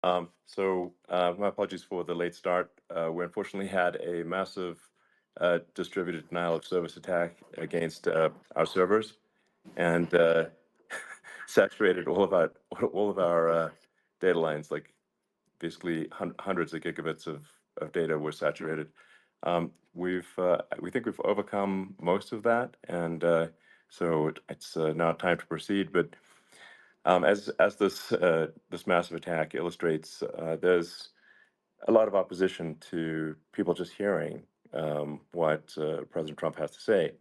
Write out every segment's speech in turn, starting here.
My apologies for the late start. We unfortunately had a massive distributed denial of service attack against our servers, and saturated all of our data lines. Like basically hundreds of gigabits of data were saturated. We think we've overcome most of that, and it's now time to proceed. But as this massive attack illustrates, there's a lot of opposition to people just hearing what President Trump has to say,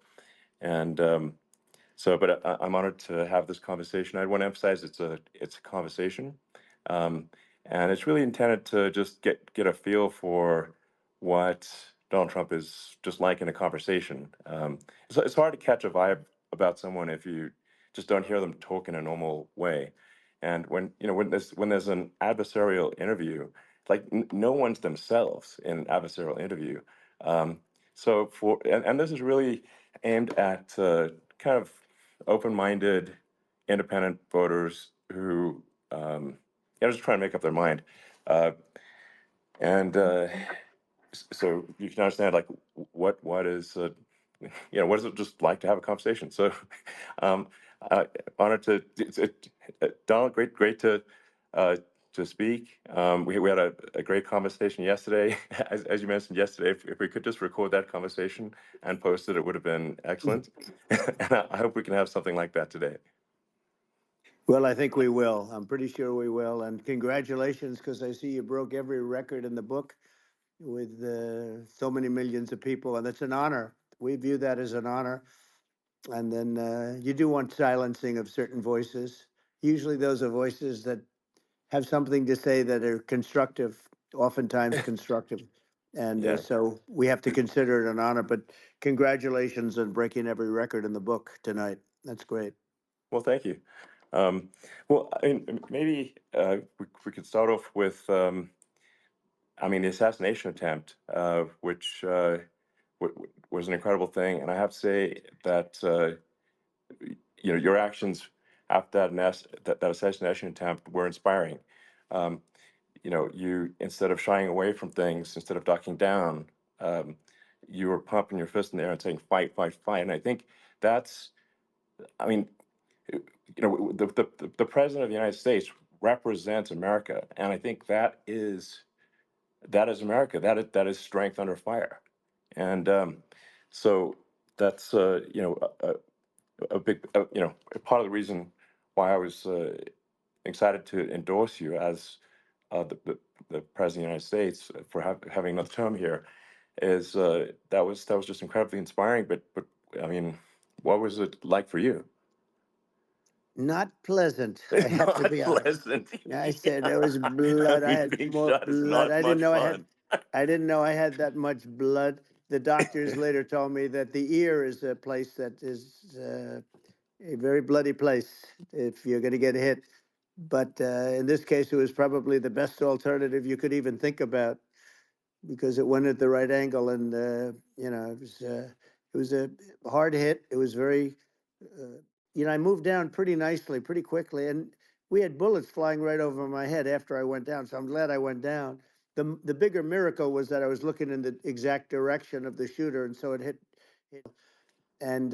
and but I'm honored to have this conversation. I want to emphasize it's a conversation, um, and it's really intended to just get a feel for what Donald Trump is just like in a conversation. It's hard to catch a vibe about someone if you just don't hear them talk in a normal way. And when there's an adversarial interview, like no one's themselves in an adversarial interview. Um, and this is really aimed at kind of open-minded, independent voters who are just trying to make up their mind. Uh, and so you can understand, like, what is what is it just like to have a conversation? So, um, honored to Donald. Great uh, to speak. We had a great conversation yesterday. As you mentioned yesterday, if we could just record that conversation and post it, it would have been excellent. And I hope we can have something like that today. Well, I think we will. I'm pretty sure we will. And congratulations, because I see you broke every record in the book with so many millions of people, and it's an honor. We view that as an honor. And then you do want silencing of certain voices. Usually, those are voices that have something to say that are constructive, oftentimes constructive. And Yeah. so we have to consider it an honor. But congratulations on breaking every record in the book tonight. That's great. Well, thank you. Um, I mean, maybe we could start off with, the assassination attempt, which was an incredible thing. And I have to say that, your actions after that assassination attempt were inspiring. Um, you, instead of shying away from things, instead of ducking down, um, you were pumping your fist in the air and saying, fight, fight, fight. And I think that's, I mean, the president of the United States represents America, and I think that is America. That is strength under fire, and so that's a big a part of the reason why I was excited to endorse you as the president of the United States for having another term here is that was just incredibly inspiring. But I mean, what was it like for you? Not pleasant, I It's have to not be honest. pleasant. I said there Yeah. was I blood. I mean, had being more shot is blood. not much fun. I didn't know I had that much blood. The doctors later told me that the ear is a place that is a very bloody place if you're going to get hit. But in this case, it was probably the best alternative you could even think about because it went at the right angle, and it was a hard hit. It was very, I moved down pretty nicely, pretty quickly, and we had bullets flying right over my head after I went down. So I'm glad I went down. The bigger miracle was that I was looking in the exact direction of the shooter, and so it hit, and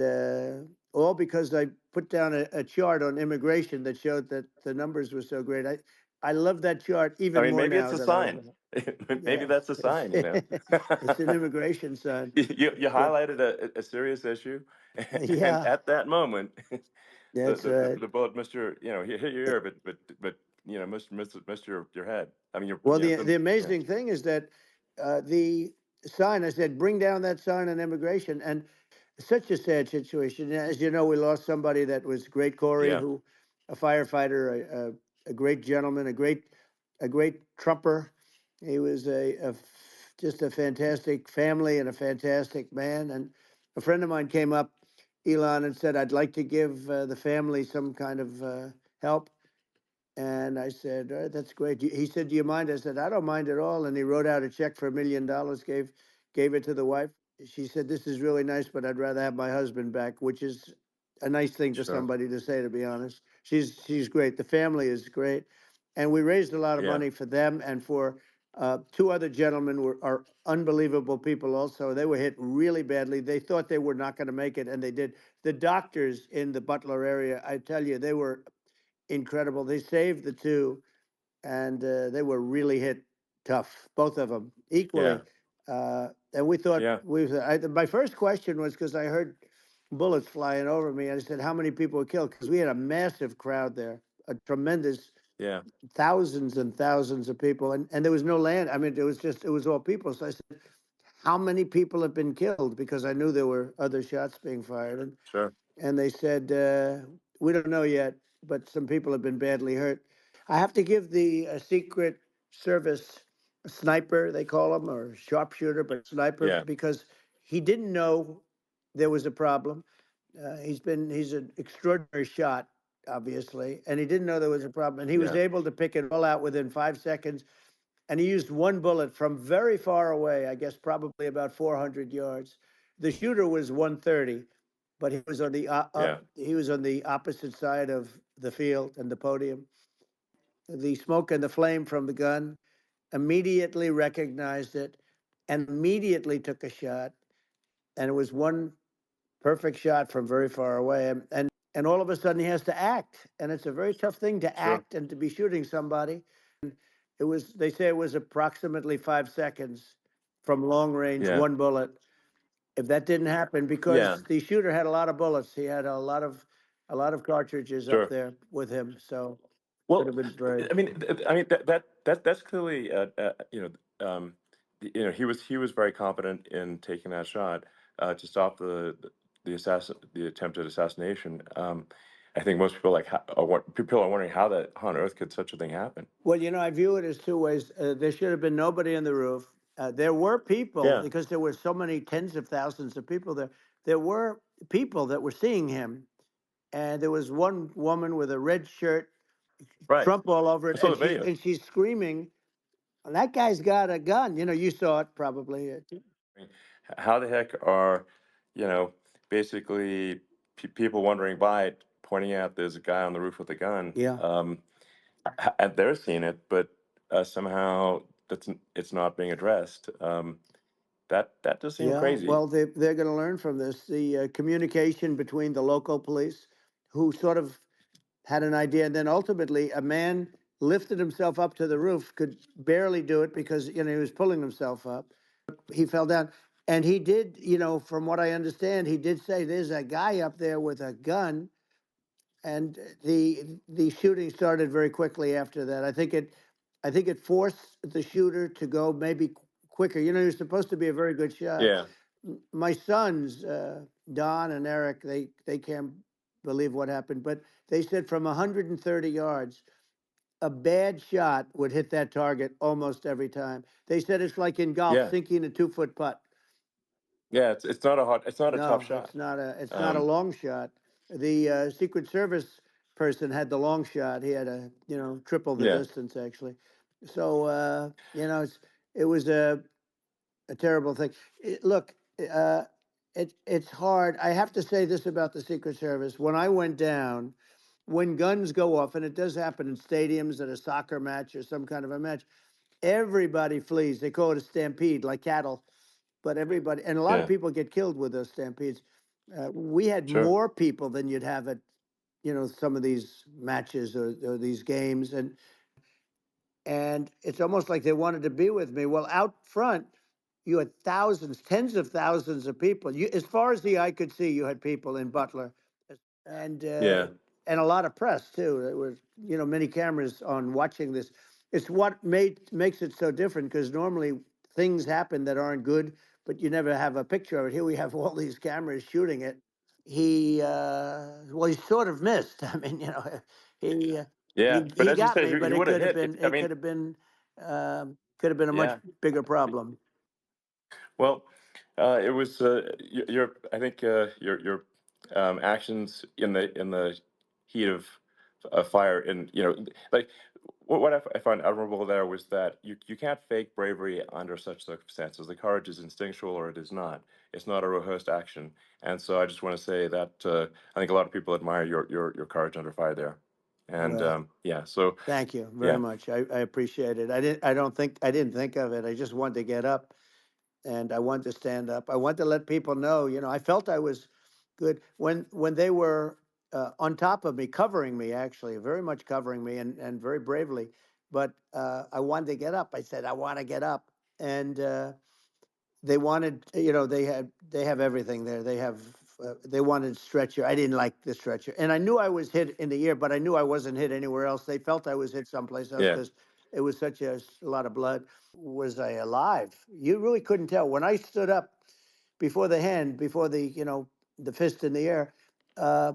all because I put down a chart on immigration that showed that the numbers were so great. I love that chart I even mean, more maybe it's now a than I sign. ever. Maybe Yeah, that's a sign. it's an immigration sign. You But highlighted a serious issue, and yeah, at that moment, that's right. the bullet missed hit your ear, but missed your head. I mean, Well, you know, the yeah, amazing thing is that the sign, I said, bring down that sign on immigration. And it's such a sad situation. As you know, we lost somebody that was great, Corey, yeah, who, a firefighter, a great gentleman, a great trumper. He was just a fantastic family and a fantastic man. And a friend of mine came up, Elon, and said, I'd like to give the family some kind of help. And I said, "All right, that's great." He said, "Do you mind?" I said, "I don't mind at all." And he wrote out a check for $1 million, gave it to the wife. She said, "This is really nice, but I'd rather have my husband back," which is a nice thing for sure. somebody to say, to be honest. She's great. The family is great. and we raised a lot of Yeah. money for them and for two other gentlemen are unbelievable people. Also, they were hit really badly. They thought they were not going to make it, and they did. The doctors in the Butler area, I tell you, they were incredible. They saved the two, and they were really hit tough, both of them Yeah. equally. And we thought Yeah. my first question was because I heard bullets flying over me. I said, "How many people were killed?" Because we had a massive crowd there, a tremendous Yeah. thousands and thousands of people, and there was no land. I mean, it was all people. So I said, "How many people have been killed?" Because I knew there were other shots being fired, Sure. and they said, "We don't know yet, but some people have been badly hurt." I have to give the Secret Service sniper, they call him, or sharpshooter, but sniper, Yeah. because he didn't know there was a problem. He's an extraordinary shot, obviously, and he didn't know there was a problem, and he was Yeah. able to pick it all out within 5 seconds. And he used one bullet from very far away, I guess probably about 400 yards. The shooter was 130, but Yeah. he was on the opposite side of the field and the podium. The smoke and the flame from the gun immediately recognized it and immediately took a shot. And it was one perfect shot from very far away. And all of a sudden he has to act. And it's a very tough thing to Sure. act and to be shooting somebody. It was, they say it was approximately 5 seconds from long range, Yeah. one bullet. If that didn't happen, Yeah. because the shooter had a lot of bullets, he had a lot of cartridges up Sure. there with him. So could Well, have been very, I mean, that's clearly, he was very competent in taking that shot to stop the attempted assassination. I think most people people are wondering how on earth could such a thing happen? well, I view it as two ways. There should have been nobody on the roof. There were people, Yeah. because there were so many tens of thousands of people there. There were people that were seeing him, and there was one woman with a red shirt, Right. Trump all over I it, saw the video. and she's screaming, "That guy's got a gun!" You saw it probably. I mean, how the heck are, you know, basically people wandering by pointing out there's a guy on the roof with a gun, Yeah, and they're seeing it, but somehow it's not being addressed. That does seem yeah. crazy. Well, they're going to learn from this. The communication between the local police, who sort of had an idea, and then ultimately a man lifted himself up to the roof, could barely do it because he was pulling himself up. He fell down, and he did. From what I understand, he did say, "There's a guy up there with a gun." And the shooting started very quickly after that. I think it forced the shooter to go maybe quicker. He was supposed to be a very good shot. Yeah. My sons, Don and Eric, they can't believe what happened, but they said from 130 yards, a bad shot would hit that target almost every time. They said it's like in golf, Yeah. sinking a 2-foot putt. Yeah. It's not a tough No, shot. it's not a Um, long shot. The Secret Service person had the long shot. He had triple the yeah. distance actually. So it was a terrible thing. Look, uh, it's hard. I have to say this about the Secret Service. When I went down, when guns go off, and it does happen in stadiums at a soccer match or some kind of a match, everybody flees. They call it a stampede, like cattle. But everybody, and a lot of Yeah. people get killed with those stampedes. We had Sure. more people than you'd have at some of these matches or these games, and it's almost like they wanted to be with me. Well, out front, you had thousands, tens of thousands of people. As far as the eye could see, you had people in Butler, and uh, Yeah. and a lot of press too. There were many cameras on watching this. It's what makes it so different, because normally things happen that aren't good, but you never have a picture of it. Here we have all these cameras shooting it. He sort of missed. I mean, he uh, Yeah. But he as you got say, me, but he it would have could have hit. been I it mean, could have been a much yeah. bigger problem. Well, it was your. I think your actions in the heat of fire, and like what I find admirable there was that you can't fake bravery under such circumstances. The courage is instinctual, or it is not. It's not a rehearsed action, and so I just want to say that I think a lot of people admire your courage under fire there. And Well, yeah, so thank you very yeah, much. I appreciate it. I didn't think of it. I just wanted to get up and I wanted to stand up. I wanted to let people know, I felt I was good when they were on top of me, covering me, actually, very much covering me and very bravely. But I wanted to get up. I said, I want to get up. And they wanted, they have everything there. They wanted stretcher. I didn't like the stretcher. And I knew I was hit in the ear, but I knew I wasn't hit anywhere else. They felt I was hit someplace else yeah, because it was such a lot of blood. Was I alive? You really couldn't tell. When I stood up before the hand, before the fist in the air, uh,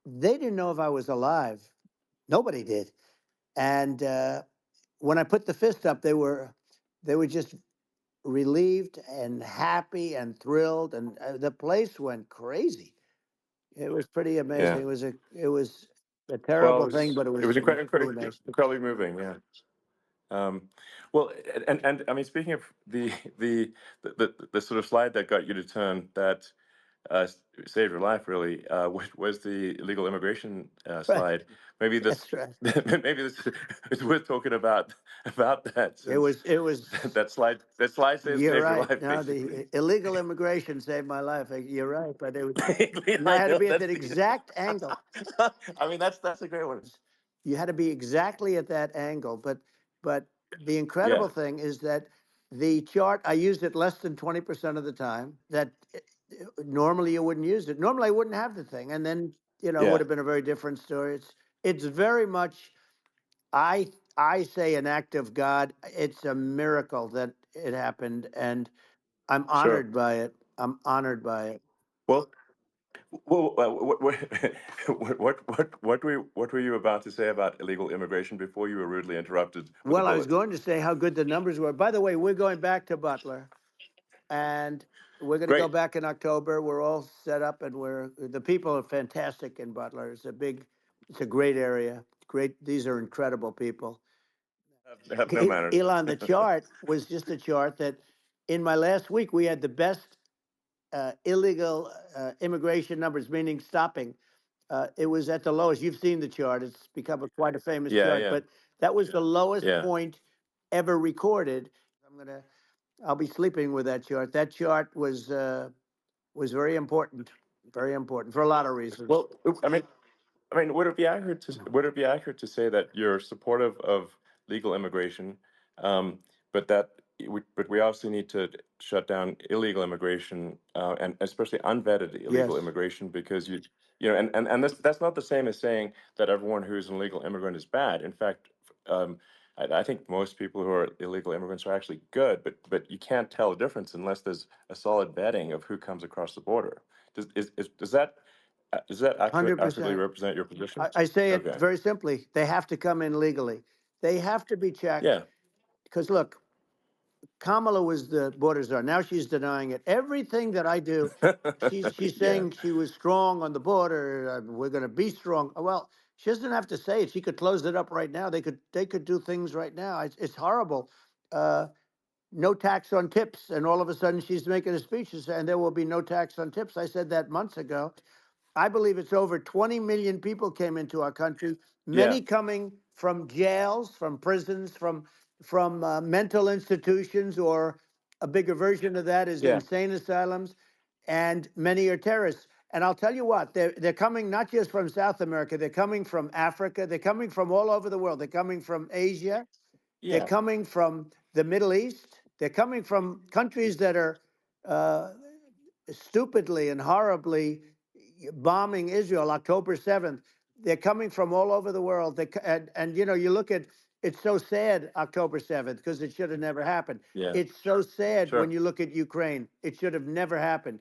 they didn't know if I was alive. Nobody did. And when I put the fist up, they were just relieved and happy and thrilled, and the place went crazy. It was pretty amazing. yeah. It was a Well, terrible thing, but it it was was really nice. incredibly moving. Yeah. Um, well, and I mean, speaking of the sort of slide that got you to turn that saved your life, really, was the illegal immigration Right. slide. Maybe this, That's right. maybe this is worth talking about that, It since was. It was. that slide You're saved your right. life, No, basically. the illegal immigration saved my life. You're right, but you I had to know be at that's that the. exact angle. I mean, that's a great one. You had to be exactly at that angle. But the Yeah, incredible thing is that the chart I used it less than 20% of the time. That normally you wouldn't use it. Normally I wouldn't have the thing, and then it would yeah, have been a very different story. It's very much I say an act of God. It's a miracle that it happened, and I'm sure. honored by it. I'm honored by it. Well, what were you about to say about illegal immigration before you were rudely interrupted with a Well, I was bullet? going to say how good the numbers were. By the way, we're going back to Butler, and we're going to go Great. back in October. We're all set up, and the people are fantastic in Butler. It's a great area. Great. These are incredible people. Have no manners. Elon, the chart was just a chart that in my last week we had the best illegal immigration numbers, meaning stopping. It was at the lowest. You've seen the chart. It's become quite a famous Yeah, chart, yeah, but that was the lowest yeah. point ever recorded. I'll be sleeping with that chart. That chart was very important for a lot of reasons. Well, I mean, would it be accurate to say that you're supportive of legal immigration, um, but but we also need to shut down illegal immigration, and especially unvetted illegal Yes, immigration, because and that's not the same as saying that everyone who's an illegal immigrant is bad. In fact, I think most people who are illegal immigrants are actually good, but you can't tell a difference unless there's a solid vetting of who comes across the border. Does that hundred accurately percent. represent your position? I say it Okay. very simply. They have to come in legally. They have to be checked Yeah. because look, Kamala was the border czar. Now she's denying it. Everything that I do, she's Yeah. saying she was strong on the border. We're going to be strong. Well, she doesn't have to say it. She could close it up right now. They could do things right now. It's horrible. Uh, no tax on tips, and all of a sudden she's making a speech and there will be no tax on tips. I said that months ago. I believe it's over 20 million people came into our country, Yeah. many coming from jails, from prisons, from mental institutions, or a bigger version of that is Yeah. insane asylums, and many are terrorists. And I'll tell you what, they're coming not just from South America, they're coming from Africa, they're coming from all over the world. They're coming from Asia, they're Yeah. coming from the Middle East, they're coming from countries that are uh, stupidly and horribly bombing Israel October 7th. They're coming from all over the world. And you look at it's so sad October 7th because it should have never happened. Yeah. It's so sad when Sure. you look at Ukraine. It should have never happened.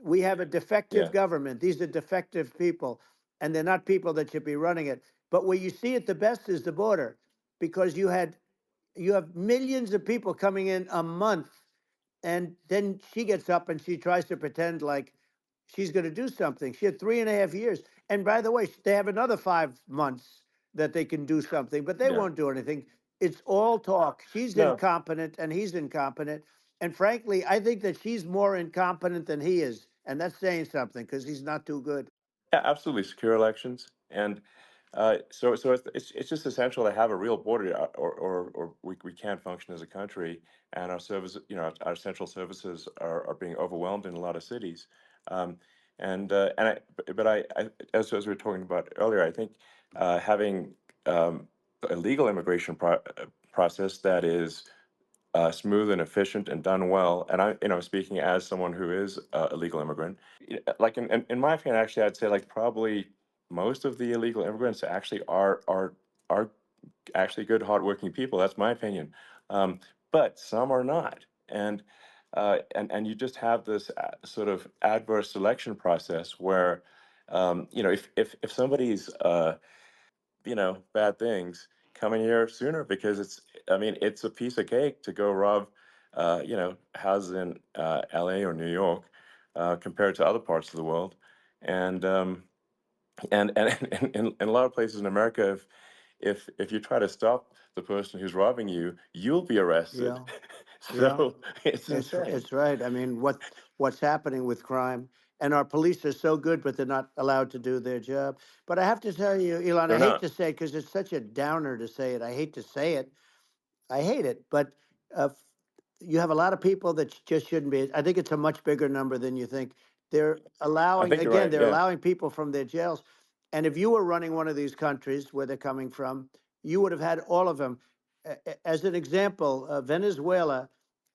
We have a defective Yeah. government. These are defective people, and they're not people that should be running it. But where you see it the best is the border because you have millions of people coming in a month, and then she gets up and she tries to pretend like she's going to do something. She had 3.5 years. And by the way, they have another 5 months that they can do something, but they Yeah. won't do anything. It's all talk. She's No. incompetent and he's incompetent. And frankly, I think that she's more incompetent than he is. And that's saying something because he's not too good. Yeah, absolutely. Secure elections. And So it's just essential to have a real border, or we can't function as a country, and our service, our central services are being overwhelmed in a lot of cities. Um, as we were talking about earlier, I think having a legal immigration process that is smooth and efficient and done well. And speaking as someone who is a legal immigrant, like in my opinion, actually, I'd say like probably most of the illegal immigrants actually are actually good, hardworking people. That's my opinion. But some are not, and you just have this sort of adverse selection process where, if somebody's bad things, coming here sooner, because I mean, it's a piece of cake to go rob, houses in LA or New York, compared to other parts of the world. And, in a lot of places in America, if you try to stop the person who's robbing you, you'll be arrested. Yeah. Yeah. So it's insane. It's right. I mean, what's happening with crime, and our police are so good, but they're not allowed to do their job. But I have to tell you, Elon, I They're hate not. to say it because it's such a downer to say it. I hate to say it. I hate it, but you have a lot of people that just shouldn't be. I think it's a much bigger number than you think. They're I allowing, think you're again, right. they're Yeah. allowing people from their jails. And if you were running one of these countries where they're coming from, you would have had all of them. As an example, Venezuela,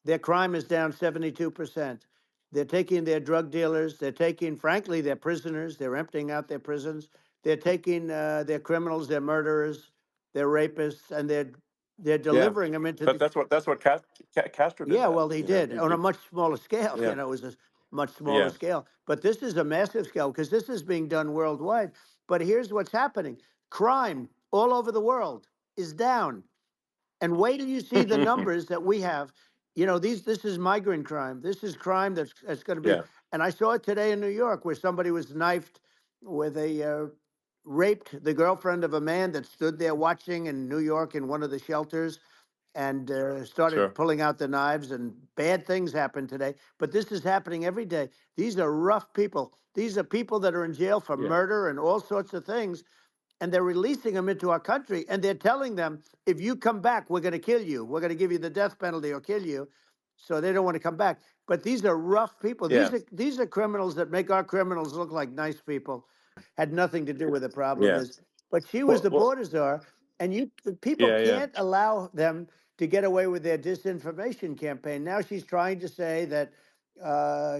their crime is down 72%. They're taking their drug dealers, they're taking, frankly, their prisoners, they're emptying out their prisons, they're taking their criminals, their murderers, their rapists, and they're Yeah. delivering them into But the. that's what Castro did. Yeah, That well, he did on a much smaller scale. yeah, It was a much smaller yeah. scale. But this is a massive scale because this is being done worldwide. But here's what's happening: crime all over the world is down. And wait till you see the numbers that we have. This is migrant crime. This is crime that's going to be. Yeah. And I saw it today in New York where somebody was knifed with raped the girlfriend of a man that stood there watching in New York in one of the shelters and started Sure. pulling out the knives, and bad things happen today. But this is happening every day. These are rough people. These are people that are in jail for Yeah. murder and all sorts of things, and they're releasing them into our country, and they're telling them, if you come back, we're going to kill you. We're going to give you the death penalty or kill you. So they don't want to come back. But these are rough people. Yeah. These are criminals that make our criminals look like nice people. Had nothing to do with the problem Yeah. is. But she was Well, the well, border czar, and the people yeah, yeah, can't allow them to get away with their disinformation campaign. Now she's trying to say that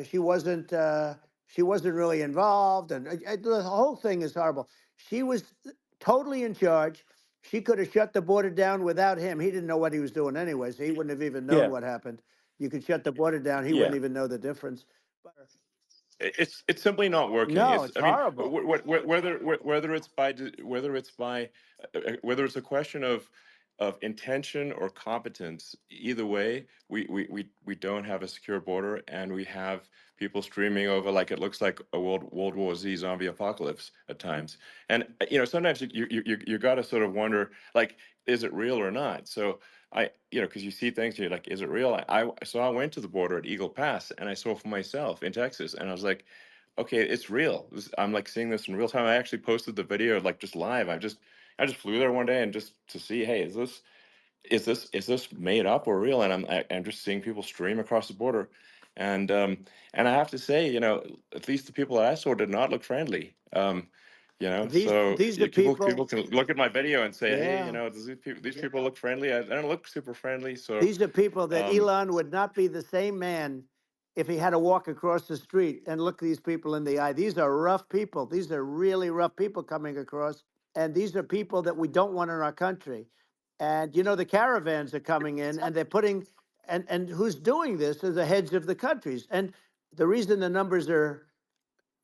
she wasn't really involved, and the whole thing is horrible. She was totally in charge. She could have shut the border down without him. He didn't know what he was doing anyway, so he wouldn't have even known yeah, what happened. You could shut the border down; he yeah. wouldn't even know the difference. But It's simply not working. no, It's it's I mean, horrible. whether it's a question of intention or competence, either way, we don't have a secure border, and we have people streaming over like it looks like a World War Z zombie apocalypse at times. And sometimes you got to sort of wonder, like, is it real or not? So because you see things, and you're like, is it real? So I went to the border at Eagle Pass, and I saw for myself in Texas, and I was like, okay, it's real. I'm like seeing this in real time. I actually posted the video like just live. I just flew there one day and just to see, hey, is this made up or real? And I'm just seeing people stream across the border, and and I have to say, at least the people that I saw did not look friendly. So These are people people. can look at my video and say, hey, Yeah. does these people look friendly? I don't look super friendly. So These are people that um, Elon would not be the same man if he had to walk across the street and look these people in the eye. These are rough people. These are really rough people coming across. And these are people that we don't want in our country. And the caravans are coming in and they're putting, and who's doing this are the heads of the countries. And the reason the numbers are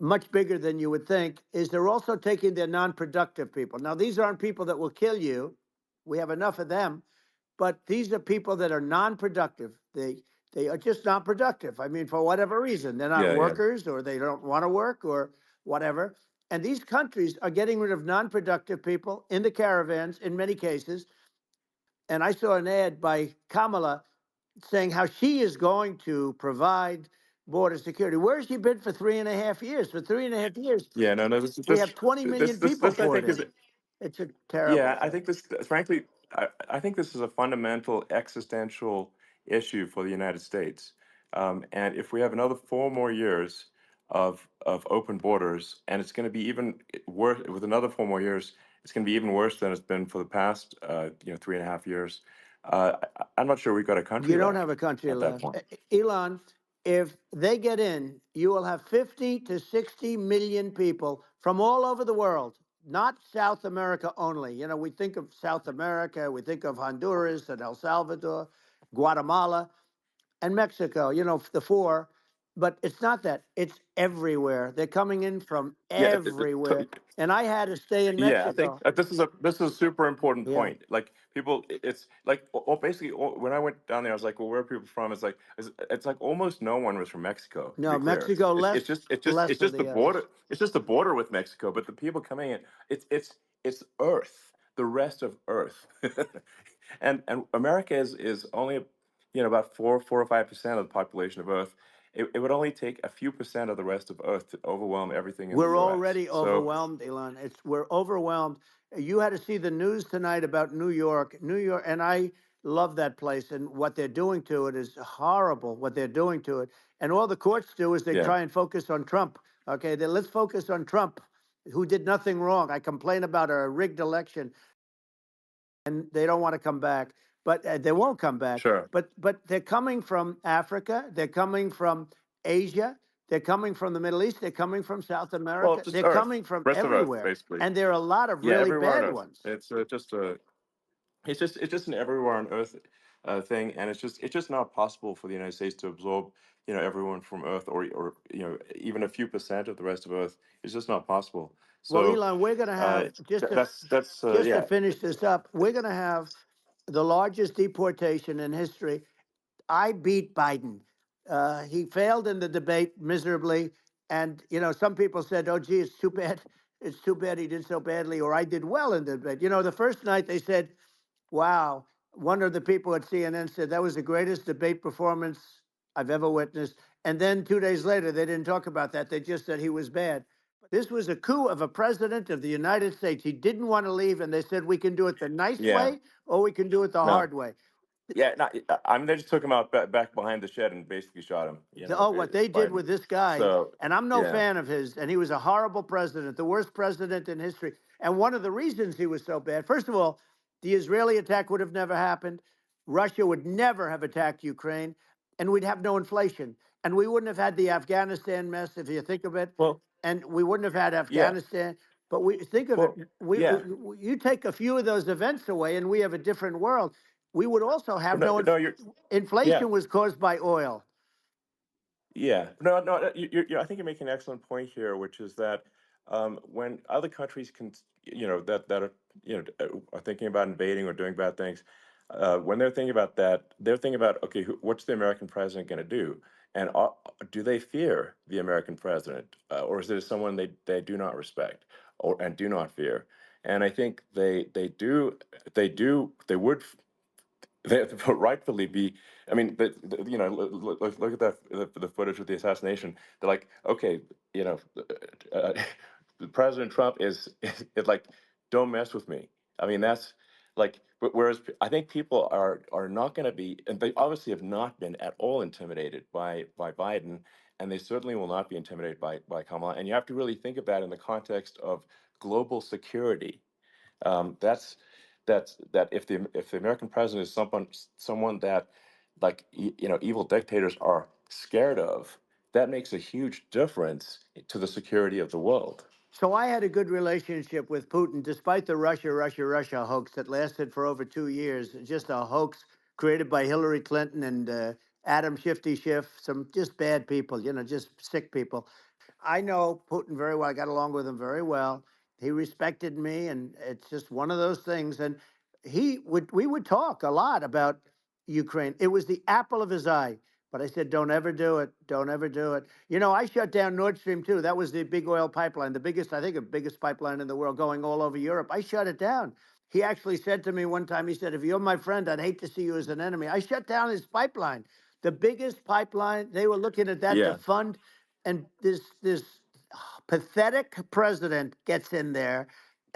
much bigger than you would think is they're also taking their non-productive people. Now, these aren't people that will kill you. We have enough of them, but these are people that are non-productive. They are just not productive. I mean, for whatever reason, they're not yeah, yeah, workers or they don't want to work or whatever. And these countries are getting rid of non-productive people in the caravans in many cases. And I saw an ad by Kamala saying how she is going to provide border security. Where has she been for 3.5 years? For 3.5 years, yeah. No, no. we have 20 million people I poured think is in. It's a terrible Yeah, I thing. think this, frankly, I think this is a fundamental existential issue for the United States. And if we have another 4 more years of open borders, and it's going to be even worse with another 4 more years, it's going to be even worse than it's been for the past, 3.5 years. I'm not sure we've got a country You don't have left a country at that left. point. Elon, if they get in, you will have 50 to 60 million people from all over the world, not South America only. You know, we think of South America, we think of Honduras and El Salvador, Guatemala, and Mexico, you know, the four. But it's not that, it's everywhere. They're coming in from Yeah, everywhere. And I had to stay in yeah, I think Mexico. this is a super important Yeah. point. Like people, it's like basically when I went down there, I was like, well, where are people from? It's like almost no one was from Mexico. To be No, clear, Mexico it's less, it's just it's just it's less of just the the others. border. It's just the border with Mexico. But the people coming in, it's Earth, the rest of Earth, and America is only about 4 or 5% of the population of Earth. It would only take a few percent of the rest of Earth to overwhelm everything in the We're U.S. already So overwhelmed, Elon. We're overwhelmed. You had to see the news tonight about New York. New York, and I love that place, and what they're doing to it is horrible, what they're doing to it. And all the courts do is they yeah, try and focus on Trump. Okay, then let's focus on Trump, who did nothing wrong. I complain about a rigged election, and they don't want to come back, but they won't come back. sure. But they're coming from Africa, they're coming from Asia, they're coming from the Middle East, they're coming from South Well, America, just they're Earth, coming from rest of Earth, everywhere, basically. and there are a lot of Yeah, really everywhere on bad Earth. ones. It's just a it's just an everywhere on Earth thing, and it's just not possible for the United States to absorb everyone from Earth, or even a few percent of the rest of Earth. It's just not possible. Well, So Elon, we're going to have that's just to yeah, finish this up, we're going to have the largest deportation in history. I beat Biden. He failed in the debate miserably. And, you know, some people said, oh, gee, it's too bad. It's too bad he did so badly, or I did well in the debate. You know, the first night they said, wow, one of the people at CNN said that was the greatest debate performance I've ever witnessed. And then 2 days later, they didn't talk about that. They just said he was bad. This was a coup of a president of the United States. He didn't want to leave, and they said we can do it the nice yeah. way or we can do it the No, hard way. yeah. No, I mean, they just took him out back behind the shed and basically shot him. Oh, what they did Biden. with this guy, So and I'm no yeah, fan of his, and he was a horrible president, the worst president in history. And one of the reasons he was so bad, first of all, the Israeli attack would have never happened. Russia would never have attacked Ukraine, and we'd have no inflation. And we wouldn't have had the Afghanistan mess, if you think of it. well, And we wouldn't have had yeah, Afghanistan. But we think of it, well, yeah. you take a few of those events away, and we have a different world. We would also have No, no no, you're yeah. inflation was caused by oil. Yeah, no, no. I think you're making an excellent point here, which is that when other countries can, that are, are thinking about invading or doing bad things, when they're thinking about that, they're thinking about, okay, what's the American president going to do, and do they fear the American president, or is there someone they do not respect or and do not fear? And I think they would they rightfully be. I mean, look at that the footage of the assassination. They're like, okay, uh, President Trump is like, don't mess with me. I mean, that's like, but whereas I think people are not going to be, and they obviously have not been at all intimidated by Biden, and they certainly will not be intimidated by Kamala. And you have to really think of that in the context of global security. That if the American president is someone that, like, evil dictators are scared of, that makes a huge difference to the security of the world. So I had a good relationship with Putin, despite the Russia hoax that lasted for over 2 years. Just a hoax created by Hillary Clinton and Adam Shifty Schiff, some just bad people, you know, just sick people. I know Putin very well. I got along with him very well. He respected me, and it's just one of those things. And we would talk a lot about Ukraine. It was the apple of his eye. But I said, don't ever do it. Don't ever do it. You know, I shut down Nord Stream 2. That was the big oil pipeline, the biggest, I think, the biggest pipeline in the world going all over Europe. I shut it down. He actually said to me one time, he said, if you're my friend, I'd hate to see you as an enemy. I shut down his pipeline, the biggest pipeline. They were looking at that to Yeah, fund. And this pathetic president gets in there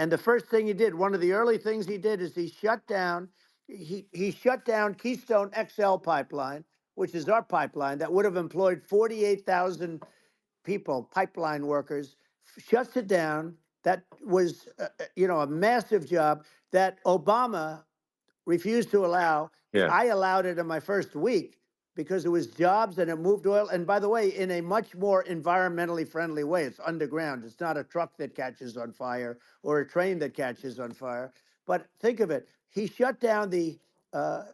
And the first thing he did, one of the early things he did, is he shut down. He shut down Keystone XL pipeline, which is our pipeline that would have employed 48,000 people, pipeline workers. Shuts it down. That was, a massive job that Obama refused to allow. Yeah. I allowed it in my first week because it was jobs and it moved oil. And by the way, in a much more environmentally friendly way. It's underground. It's not a truck that catches on fire or a train that catches on fire. But think of it. He shut down the uh,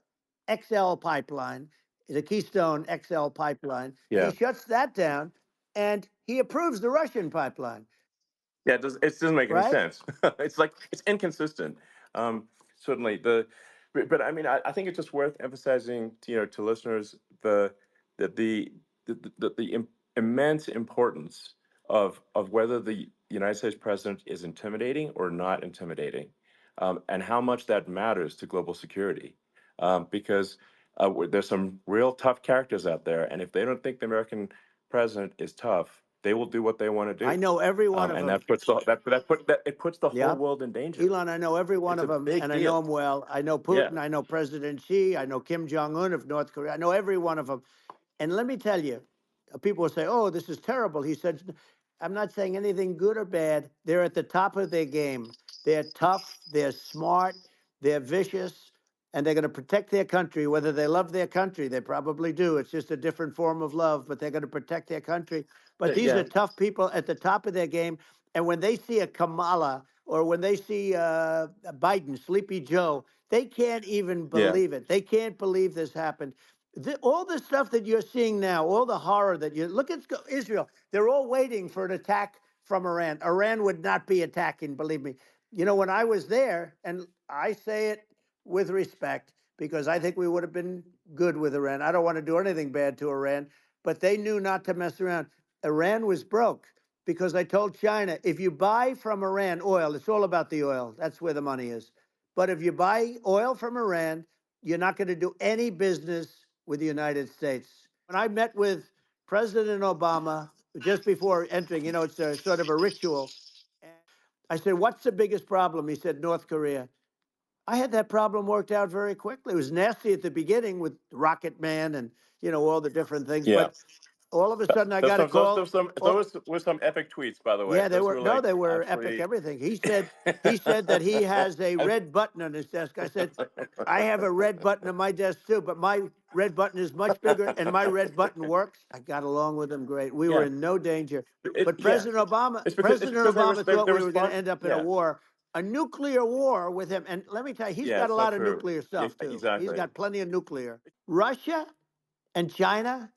XL pipeline, the Keystone XL pipeline. He Yeah. shuts that down and he approves the Russian pipeline, Yeah, it doesn't make any right? sense. It's like it's inconsistent. Certainly but I mean, I think it's just worth emphasizing to listeners the the immense importance of whether the United States president is intimidating or not intimidating, and how much that matters to global security, because there's some real tough characters out there, and if they don't think the American president is tough, they will do what they want to I do, know every one of and them. it puts the whole Yeah. world in danger. Elon, I know every one It's of a them, big and I know deal. them well. I know Yeah. Putin. I know President Xi. I know Kim Jong Un of North Korea. I know every one of them. And let me tell you, people will say, "Oh, this is terrible." He said, "I'm not saying anything good or bad. They're at the top of their game. They're tough. They're smart. They're vicious, and they're going to protect their country. Whether they love their country, they probably do. It's just a different form of love, but they're going to protect their country. But these are Yeah. tough people at the top of their game. And when they see a Kamala or when they see Biden, Sleepy Joe, they can't even Yeah. believe it. They can't believe this happened. All the stuff that you're seeing now, all the horror that you look at Israel, they're all waiting for an attack from Iran. Iran would not be attacking, believe me. When I was there, and I say it with respect because I think we would have been good with Iran. I don't want to do anything bad to Iran, but they knew not to mess around. Iran was broke because I told China, if you buy from Iran oil, it's all about the oil. That's where the money is. But if you buy oil from Iran, you're not going to do any business with the United States. When I met with President Obama just before entering, it's a sort of a ritual. And I said, "What's the biggest problem?" He said, "North Korea." I had that problem worked out very quickly. It was nasty at the beginning with Rocket Man and all the different things, Yeah. but all of a sudden I Those got a some those call. those some Oh, those were some epic tweets, by the way. yeah, they Those were were no, like they were epic. absolutely. Everything he said that he has a I- red button on his desk. I said, I have a red button on my desk too, but my red button is much bigger, and my red button works. I got along with him great. We were yeah. in no danger. But Yeah. It's President because Obama thought they we were going to respond. end up in a Yeah. war, a nuclear war with him. And let me tell you, he's Yeah. got a It's not lot of true. nuclear Yeah, stuff too. He's exactly. got plenty of nuclear. Russia and China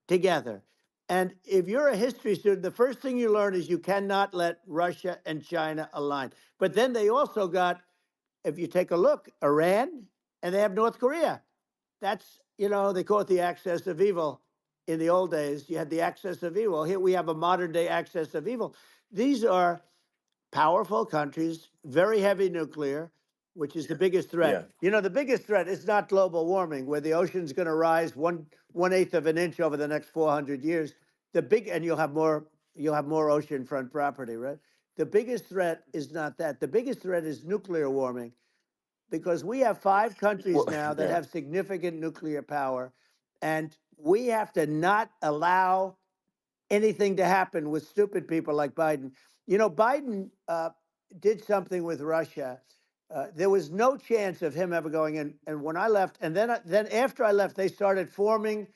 together. And if you're a history student, the first thing you learn is you cannot let Russia and China align. But then they also got, if you take a look, Iran and they have North Korea. That's, they call it the axis of evil. In the old days, you had the axis of evil. Here we have a modern day axis of evil. These are powerful countries, very heavy nuclear, which is the biggest threat. Yeah. The biggest threat is not global warming, where the ocean's going to rise one eighth of an inch over the next 400 years. And you'll have more oceanfront property, right? The biggest threat is not that. The biggest threat is nuclear warming, because we have 5 countries Well. now that Yeah. have significant nuclear power, and we have to not allow anything to happen with stupid people like Biden. Biden did something with Russia. There was no chance of him ever going in. And when I left, and then after I left, they started forming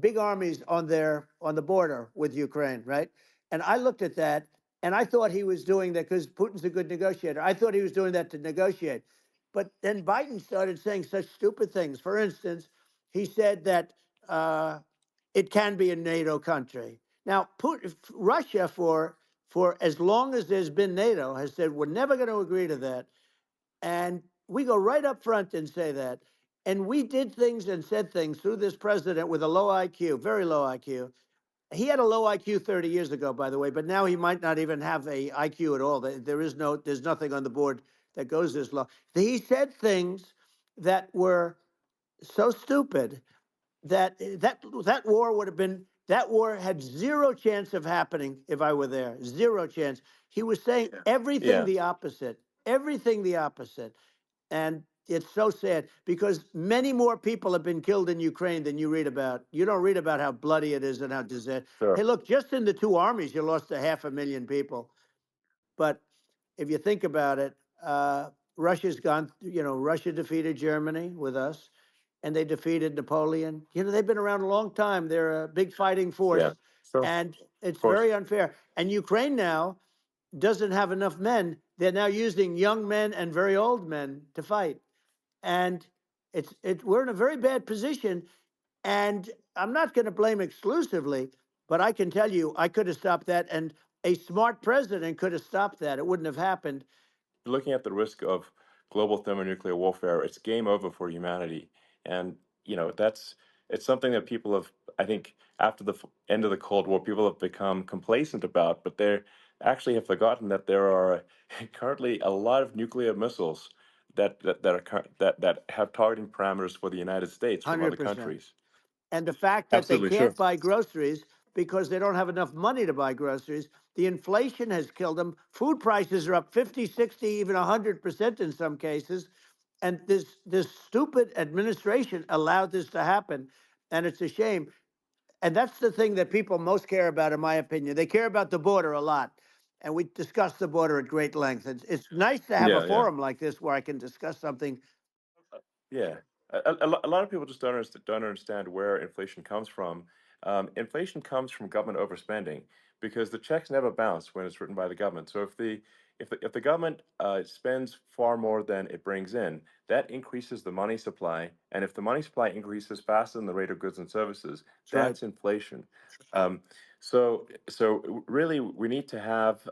big armies on the border with Ukraine, right? And I looked at that, and I thought he was doing that because Putin's a good negotiator. I thought he was doing that to negotiate. But then Biden started saying such stupid things. For instance, he said that it can be a NATO country. Now, Russia, for as long as there's been NATO, has said we're never going to agree to that. And we go right up front and say that. And we did things and said things through this president with a low IQ, very low IQ. He had a low IQ 30 years ago, by the way, but now he might not even have a IQ at all. There's nothing on the board that goes this low. He said things that were so stupid that war would have been That war had zero chance of happening if I were there. Zero chance. He was saying everything Yeah, the opposite. Everything the opposite. And it's so sad because many more people have been killed in Ukraine than you read about. You don't read about how bloody it is and how disaster. sure. Hey, look, just in the two armies, you lost 500,000 people. But if you think about it, Russia's gone. Russia defeated Germany with us, and they defeated Napoleon. They've been around a long time. They're a big fighting Yeah, force, sure. Of and it's course. very unfair. And Ukraine now doesn't have enough men. They're now using young men and very old men to fight, and we're in a very bad position. And I'm not going to blame exclusively, but I can tell you, I could have stopped that, and a smart president could have stopped that. It wouldn't have happened. Looking at the risk of global thermonuclear warfare, it's game over for humanity. And, it's something that people have, I think, after the end of the Cold War, people have become complacent about, but they actually have forgotten that there are currently a lot of nuclear missiles that have targeting parameters for the United States from other 100%. countries. And the fact that they Absolutely, sure. can't buy groceries because they don't have enough money to buy groceries. The inflation has killed them. Food prices are up 50, 60, even 100% in some cases. And this stupid administration allowed this to happen. And it's a shame. And that's the thing that people most care about, in my opinion. They care about the border a lot. And we discuss the border at great length. It's nice to have a Yeah, yeah. forum like this where I can discuss something. Yeah, a lot of people just don't understand where inflation comes from. Inflation comes from government overspending because the checks never bounce when it's written by the government. So if the government spends far more than it brings in, that increases the money supply, and if the money supply increases faster than the rate of goods and services, That's right. that's inflation. Um, so really, we need to have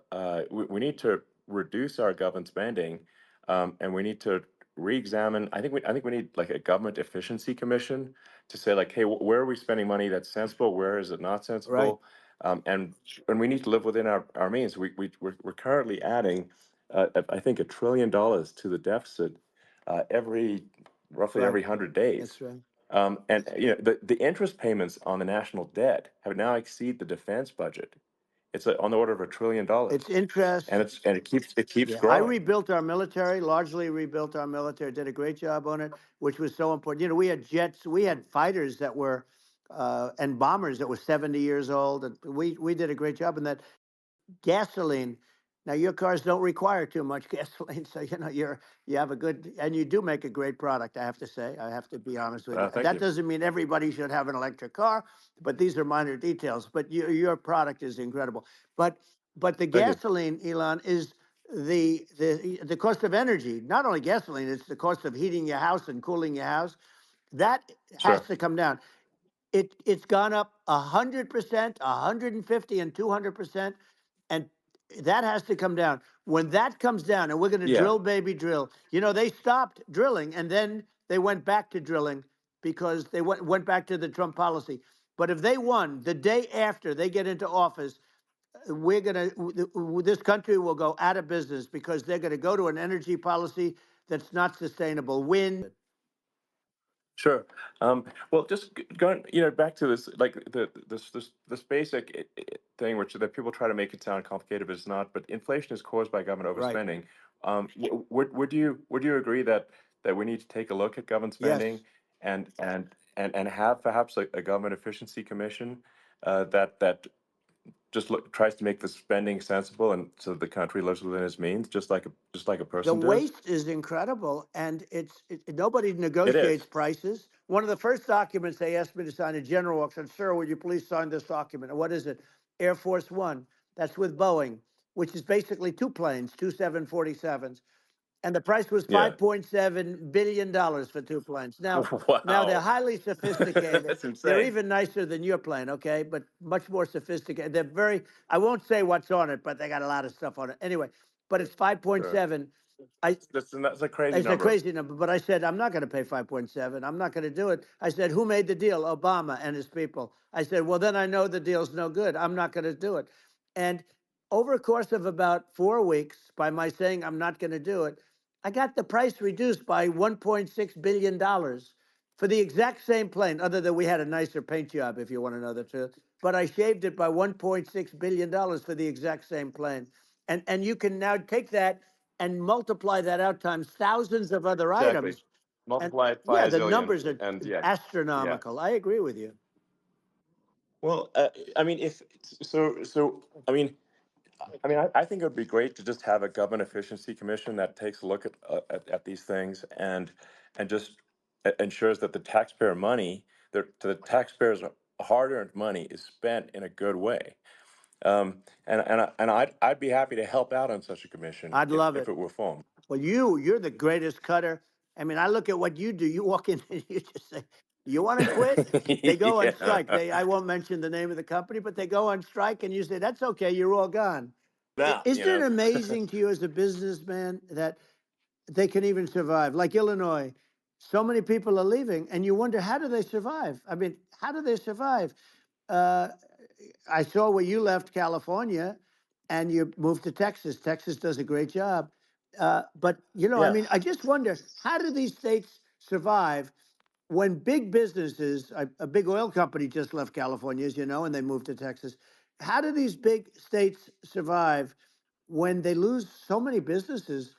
we need to reduce our government spending, and we need to re-examine. I think we need like a government efficiency commission to say like, hey, where are we spending money that's sensible? Where is it not Right. sensible? And we need to live within our means. We're currently adding, I think, $1 trillion to the deficit every roughly Right. every 100 days. That's right. And the interest payments on the national debt have now exceed the defense budget. It's on the order of $1 trillion, It's interest. and it keeps Yeah, I growing. rebuilt our military, largely rebuilt our military, did a great job on it, which was so important. We had jets, we had fighters that were, and bombers that were 70 years old. And we did a great job in that. Gasoline. Now your cars don't require too much gasoline, so you have a good, and you do make a great product. I have to say, I have to be honest with you. Thank That you. doesn't mean everybody should have an electric car, but these are minor details. But your product is incredible. But the Thank you. gasoline, Elon, is the cost of energy. Not only gasoline, it's the cost of heating your house and cooling your house. That has Sure. to come down. It's gone up 100%, 150, and 200%, and that has to come down. When that comes down, and we're going to Yeah. drill, baby, drill. They stopped drilling, and then they went back to drilling because they went back to the Trump policy. But if they won the day after they get into office, we're going to this country will go out of business because they're going to go to an energy policy that's not sustainable. Wind. Sure. Well, just going, back to this, like this basic thing, which that people try to make it sound complicated, but it's not. But inflation is caused by government Right. overspending. Would you agree that we need to take a look at government Yes. spending and have perhaps a government efficiency commission that just tries to make the spending sensible and so the country lives within its means, just like a The person does? waste is incredible, and nobody It negotiates is. prices. One of the first documents they asked me to sign, a general walks in, sir, would you please sign this document? And what is it? Air Force One. That's with Boeing, which is basically two planes, two 747s. And the price was Yeah. $5.7 billion for two planes. Now they're Wow. highly sophisticated. That's They're insane. even nicer than your plane, okay? But much more sophisticated. They're very. I won't say what's on it, but they got a lot of stuff on it. Anyway, but it's Sure. 5.7. I That's a crazy It's a number. crazy number, but I said I'm not going to pay 5.7. I'm not going to do it. I said, who made the deal? Obama and his people. I said, well, then I know the deal's no good. I'm not going to do it. And over a course of about 4 weeks, by my saying I'm not going to do it, I got the price reduced by $1.6 billion for the exact same plane, other than we had a nicer paint job, if you want to know the truth. but I shaved it by $1.6 billion for the exact same plane. And you can now take that and multiply that out times thousands of other Exactly. items. And Multiply it by yeah, a the zillion, numbers are and yeah, yeah. astronomical. I agree with you. Well, I mean, if so, I think it would be great to just have a government efficiency commission that takes a look at these things and just ensures that the taxpayer money, the taxpayers' hard-earned money, is spent in a good way. I'd be happy to help out on such a commission I'd love if it. it were formed. Well, you're the greatest cutter. I mean, I look at what you do. You walk in and you just say, "You want to quit?" They go on Yeah. strike. I won't mention the name of the company, but they go on strike, and you say, "That's okay. You're all gone." Now, Isn't it amazing to you as a businessman that they can even survive? Like Illinois, so many people are leaving, and you wonder how do they survive? I mean, how do they survive? Uh, I saw where you left California and you moved to Texas. Texas does a great job. But, I yeah, mean, I just wonder how do these states survive when big businesses, a big oil company just left California, as you know, and they moved to Texas. How do these big states survive when they lose so many businesses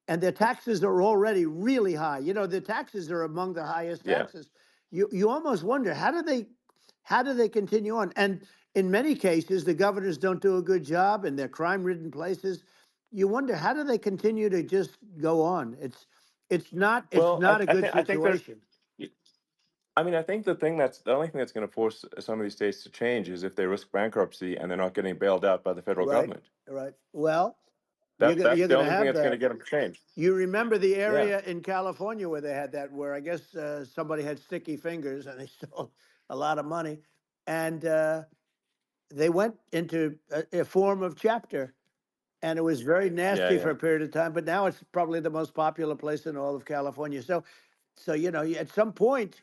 and their taxes are already really high? The taxes are among the highest yeah. taxes. You almost wonder how do they continue on? And in many cases, the governors don't do a good job, and they're crime-ridden places. You wonder how do they continue to just go on? It's Well, not a good I think there. situation. I think the only thing that's going to force some of these states to change is if they risk bankruptcy and they're not getting bailed out by the federal Right, government. right. Well, you're That's gonna that's you're the gonna only thing have that's going to that. get them to change. You remember the Yeah, area in California where they had that, where I guess somebody had sticky fingers and they stole a lot of money, and they went into a form of chapter, and it was very yeah, nasty for yeah. a period of time. But now it's probably the most popular place in all of California. So at some point,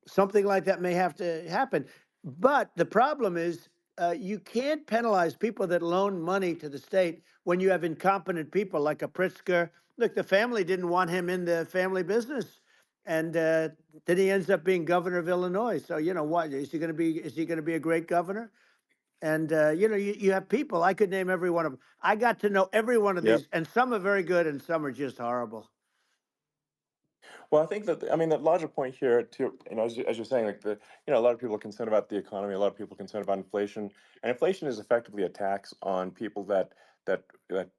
something like that may have to happen. But the problem is, you can't penalize people that loan money to the state when you have incompetent people like a Pritzker. Look, the family didn't want him in the family business, and then he ends up being governor of Illinois. So what is he going to be? Is he going to be a great governor? And you have people. I could name every one of them. I got to know every one of Yep. these, and some are very good, and some are just horrible. Well, I think that the larger point here, too, as you're saying, like a lot of people are concerned about the economy. A lot of people are concerned about inflation, and inflation is effectively a tax on people that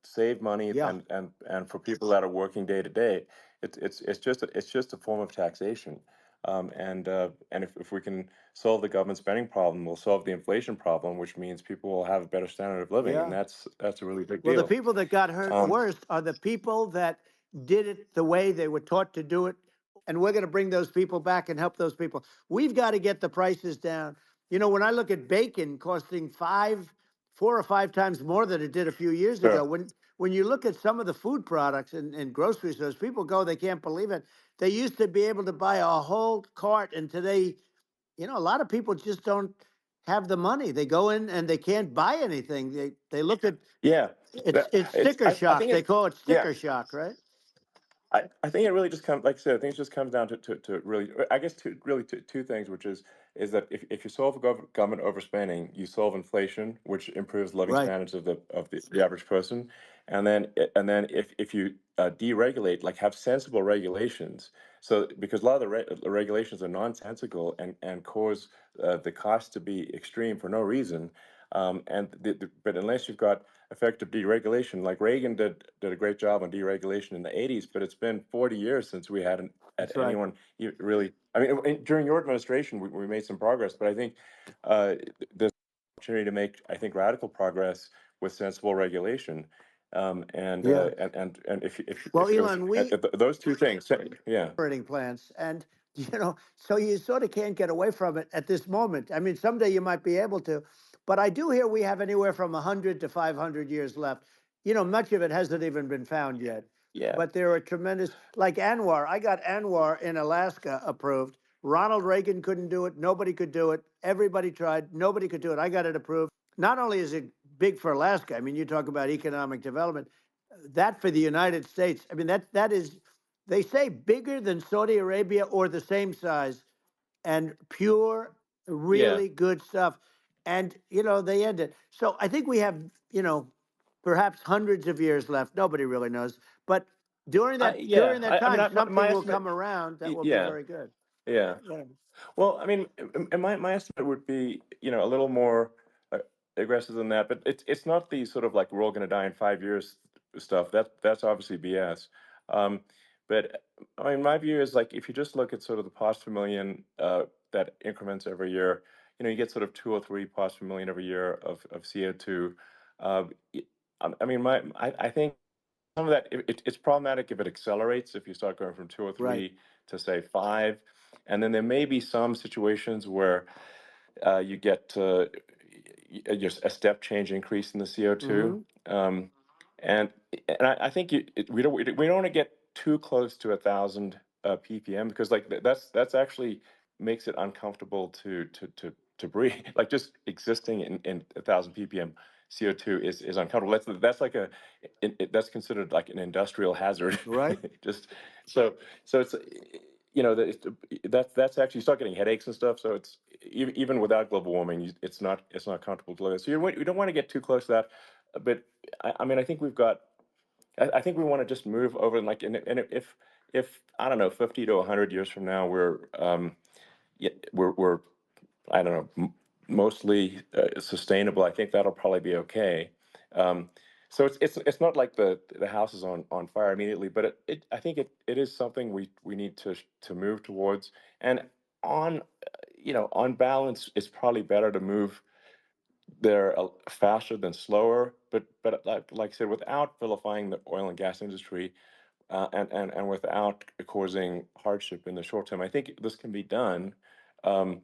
save money, Yeah, and for people that are working day to day, it's just a form of taxation. And if we can solve the government spending problem, we'll solve the inflation problem, which means people will have a better standard of living, and yeah. that's a really big Well, the deal. people that got hurt Um, worst are the people that did it the way they were taught to do it. And we're going to bring those people back and help those people. We've got to get the prices down. When I look at bacon costing 4 or 5 times more than it did a few years ago, sure. when you look at some of the food products in grocery stores, people go, they can't believe it. They used to be able to buy a whole cart, and today, a lot of people just don't have the money. They go in and they can't buy anything. They look at Yeah. it's It's sticker I shock. think They it. call it Yeah. sticker shock, right? I think it really just comes, like I said, I think it just comes down to really, I guess, two things, which is that if you solve government overspending, you solve inflation, which improves living Right. standards of the average person, and then if you deregulate, like have sensible regulations, so because a lot of the regulations are nonsensical and cause the cost to be extreme for no reason, but unless you've got effective deregulation. Like Reagan did a great job on deregulation in the 80s, but it's been 40 years since we had That's right. anyone really. I mean, during your administration, we made some progress, but I think uh, there's an opportunity to make, I think, radical progress with sensible regulation. Yeah. And if Well, it was Elon, we those two things, yeah, operating plans, and so you sort of can't get away from it at this moment. I mean, someday you might be able to, but I do hear we have anywhere from 100 to 500 years left. Much of it hasn't even been found yet, yeah, but there are tremendous, like Anwar. I got Anwar in Alaska approved. Ronald Reagan couldn't do it. Nobody could do it. Everybody tried. Nobody could do it. I got it approved. Not only is it big for Alaska, I mean, you talk about economic development, that for the United States, I mean, that is, they say, bigger than Saudi Arabia or the same size, and pure, yeah. really good stuff. and they end it. So I think we have perhaps hundreds of years left. Nobody really knows, but during that Yeah, during that I mean, time, my something will estimate, come around that will be yeah, very good. yeah. Yeah. Well, I mean, and my estimate would be, a little more uh, aggressive than that, but it's not the sort of like we're all going to die in 5 years stuff. That's obviously BS. Um, but I mean, my view is like if you just look at sort of the parts per million that increments every year, you get sort of 2 or 3 parts per million every year of CO2. Uh, y- I mean, I think some of that it's problematic if it accelerates, if you start going from 2 or Right. 3 to say 5, and then there may be some situations where you get just a step change increase in the CO2. Hmm. Um, and I think we don't want to get too close to 1,000 ppm, because like that's actually makes it uncomfortable to breathe. Like just existing in 1,000 ppm CO2 is uncomfortable. That's like that's considered like an industrial hazard. Right. Just so it's that's actually, you start getting headaches and stuff. So it's even without global warming, it's not comfortable to live. So you don't want to get too close to that. But I mean, I think we've got. I think we want to just move over, and like, and if I don't know, 50 to 100 years from now, yeah, we're I don't know, mostly sustainable. I think that'll probably be okay. Um, so it's not like the house is on fire immediately, but I think it is something we need to move towards. And on on balance, it's probably better to move there faster than slower. But like I said, without vilifying the oil and gas industry, and without causing hardship in the short term. I think this can be done um,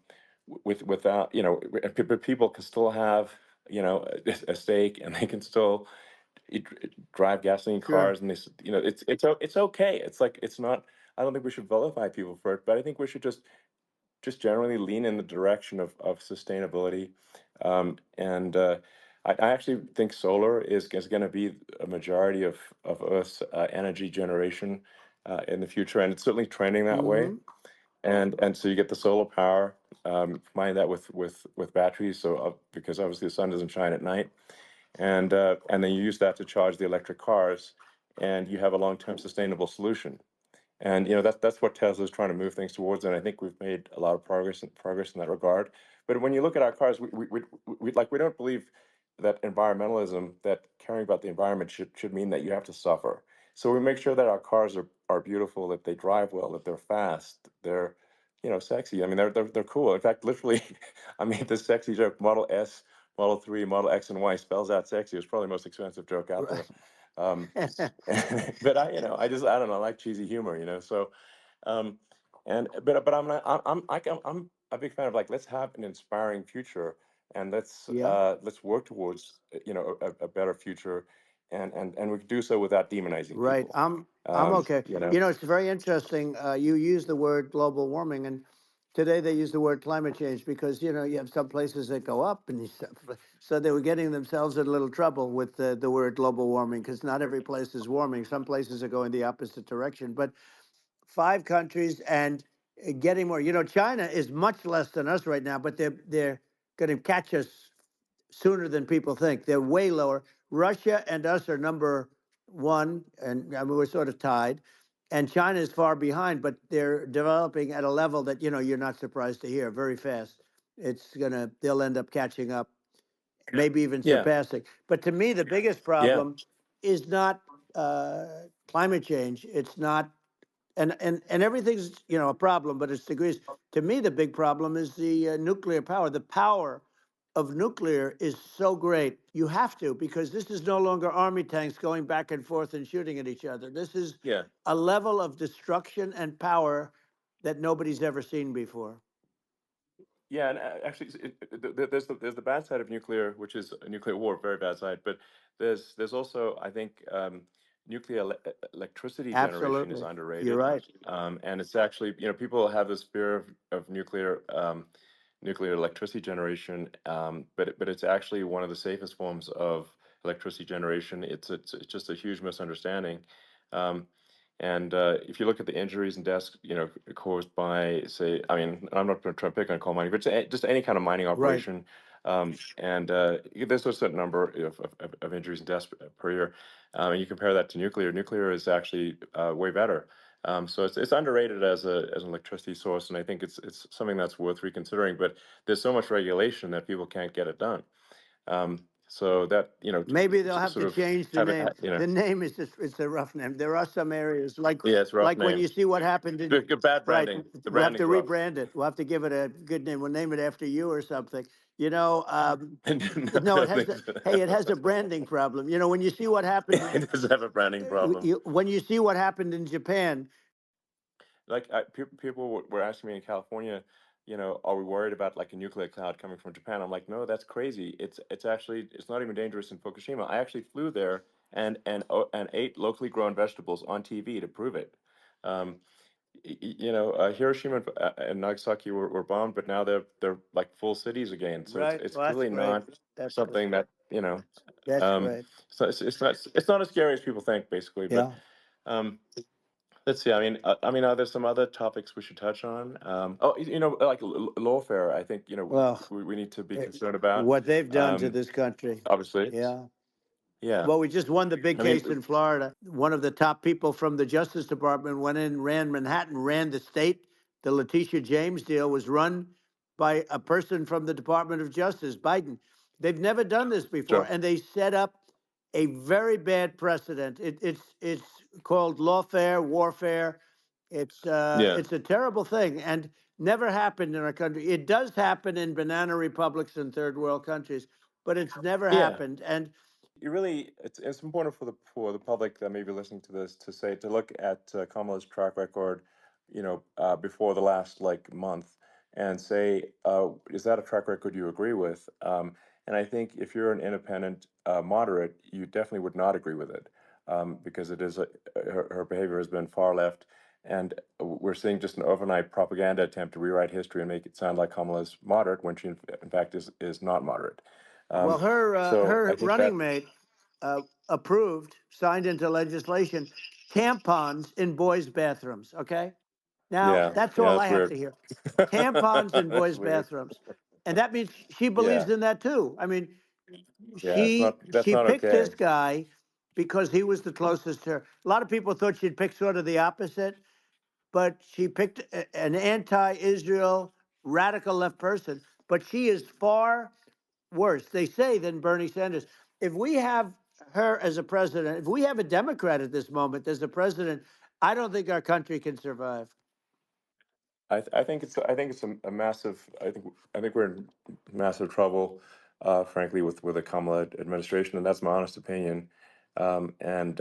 without, but people can still have, a stake, and they can still drive gasoline Sure. cars, and it's okay. It's like it's not. I don't think we should vilify people for it, but I think we should just generally lean in the direction of sustainability. And I actually think solar is going to be a majority of Earth's energy generation in the future, and it's certainly trending that way. Hmm. And so you get the solar power, combine that with batteries, so because obviously the sun doesn't shine at night, and then you use that to charge the electric cars, and you have a long-term sustainable solution. And that's what Tesla's trying to move things towards, and I think we've made a lot of progress in that regard. But when you look at our cars, we don't believe that environmentalism, that caring about the environment should mean that you have to suffer. So we make sure that our cars are beautiful, that they drive well, that they're fast, they're sexy. I mean, they're cool. In fact, literally, I made this sexy joke: Model S, Model 3, Model X, and Y spells out sexy. It's probably the most expensive joke out there. Um, but I don't know, I like cheesy humor, so um but I'm a big fan of, like, let's have an inspiring future, and Yeah. let's work towards a better future, and we can do so without demonizing Right. people. I'm okay. you know It's very interesting. You use the word global warming, and today they use the word climate change because you have some places that go up, and so they were getting themselves in a little trouble with the word global warming because not every place is warming. Some places are going the opposite direction. But 5 countries and getting more. China is much less than us right now, but they're going to catch us sooner than people think. They're way lower. Russia and us are number one, and I mean, we're sort of tied. And China is far behind, but they're developing at a level that you're not surprised to hear very fast. They'll end up catching up, maybe even yeah, surpassing. But to me, the biggest yeah, problem is not climate change. It's not, and everything's a problem, but it's degrees. To me, the big problem is the nuclear power. The power of nuclear is so great. You have to, because this is no longer army tanks going back and forth and shooting at each other. This is yeah. a level of destruction and power that nobody's ever seen before. Yeah, and actually, there's the bad side of nuclear, which is a nuclear war, very bad side. But there's also, I think, nuclear electricity generation is Absolutely, you're underrated, right. and it's actually, people have this fear of nuclear electricity generation, but it's actually one of the safest forms of electricity generation. It's just a huge misunderstanding. Um, And if you look at the injuries and deaths, caused by, say, I mean, I'm not going to try to pick on coal mining, but just any kind of mining Right. operation, and there's a certain number of injuries and deaths per year. And you compare that to nuclear. Nuclear is actually way better. So it's underrated as an electricity source, and I think it's something that's worth reconsidering. But there's so much regulation that people can't get it done. So that Maybe they'll have sort to of change the have it, name. The name is just, it's a rough name. There are some areas yeah, it's a rough like when name. you see what happened in, Good bad right, branding. The we'll have to branding's rough. rebrand it. We'll have to give it a good name. We'll name it after you or something. You know, And no, no, it has a, hey, it has a branding problem. You know, when you see what happened in, it does have a branding problem. when you see what happened in Japan, Like people were asking me in California, are we worried about like a nuclear cloud coming from Japan? I'm like, no, that's crazy. It's actually it's not even dangerous in Fukushima. I actually flew there and ate locally grown vegetables on TV to prove it. Um, Hiroshima and Nagasaki were bombed, but now they're like full cities again. So it's right? it's Well, that's really great. not That's great. something that That's um, great. so it's not as scary as people think, basically. But Yeah. um, let's see. I mean, are there some other topics we should touch on? Oh, like lawfare. I think Well, we need to be concerned about. what they've done to Um, this country. obviously, Yeah. yeah. Well, we just won the big I mean, case in Florida. One of the top people from the Justice Department went in, ran Manhattan, ran the state. The Letitia James deal was run by a person from the Department of Justice, Biden. They've never done this before, sure. and they set up a very bad precedent. It's called lawfare, warfare. Yeah, It's a terrible thing, and never happened in our country. It does happen in banana republics and third world countries, but it's never yeah. happened. And You really, it's important for the public that may be listening to this to look at Kamala's track record, before the last like month, and say, is that a track record you agree with? And I think if you're an independent moderate, you definitely would not agree with it, because it is her behavior has been far left, and we're seeing just an overnight propaganda attempt to rewrite history and make it sound like Kamala's moderate when she in fact is not moderate. well, Um, so I her think that. running mate approved, signed into legislation, tampons in boys' bathrooms. Okay, now Yeah, that's yeah, all I that's have weird. to hear. Tampons in That's boys' weird. bathrooms, and that means she Yeah, believes in that too. I mean, yeah, that's she not picked this okay. guy because he was the closest to her. A lot of people thought she'd pick sort of the opposite, but she picked an anti-Israel radical left person. But she is far worse, they say, than Bernie Sanders. If we have her as a president, if we have a Democrat at this moment as a president, I don't think our country can survive. I think it's a massive. I think we're in massive trouble, frankly, with the Kamala administration, and that's my honest opinion. And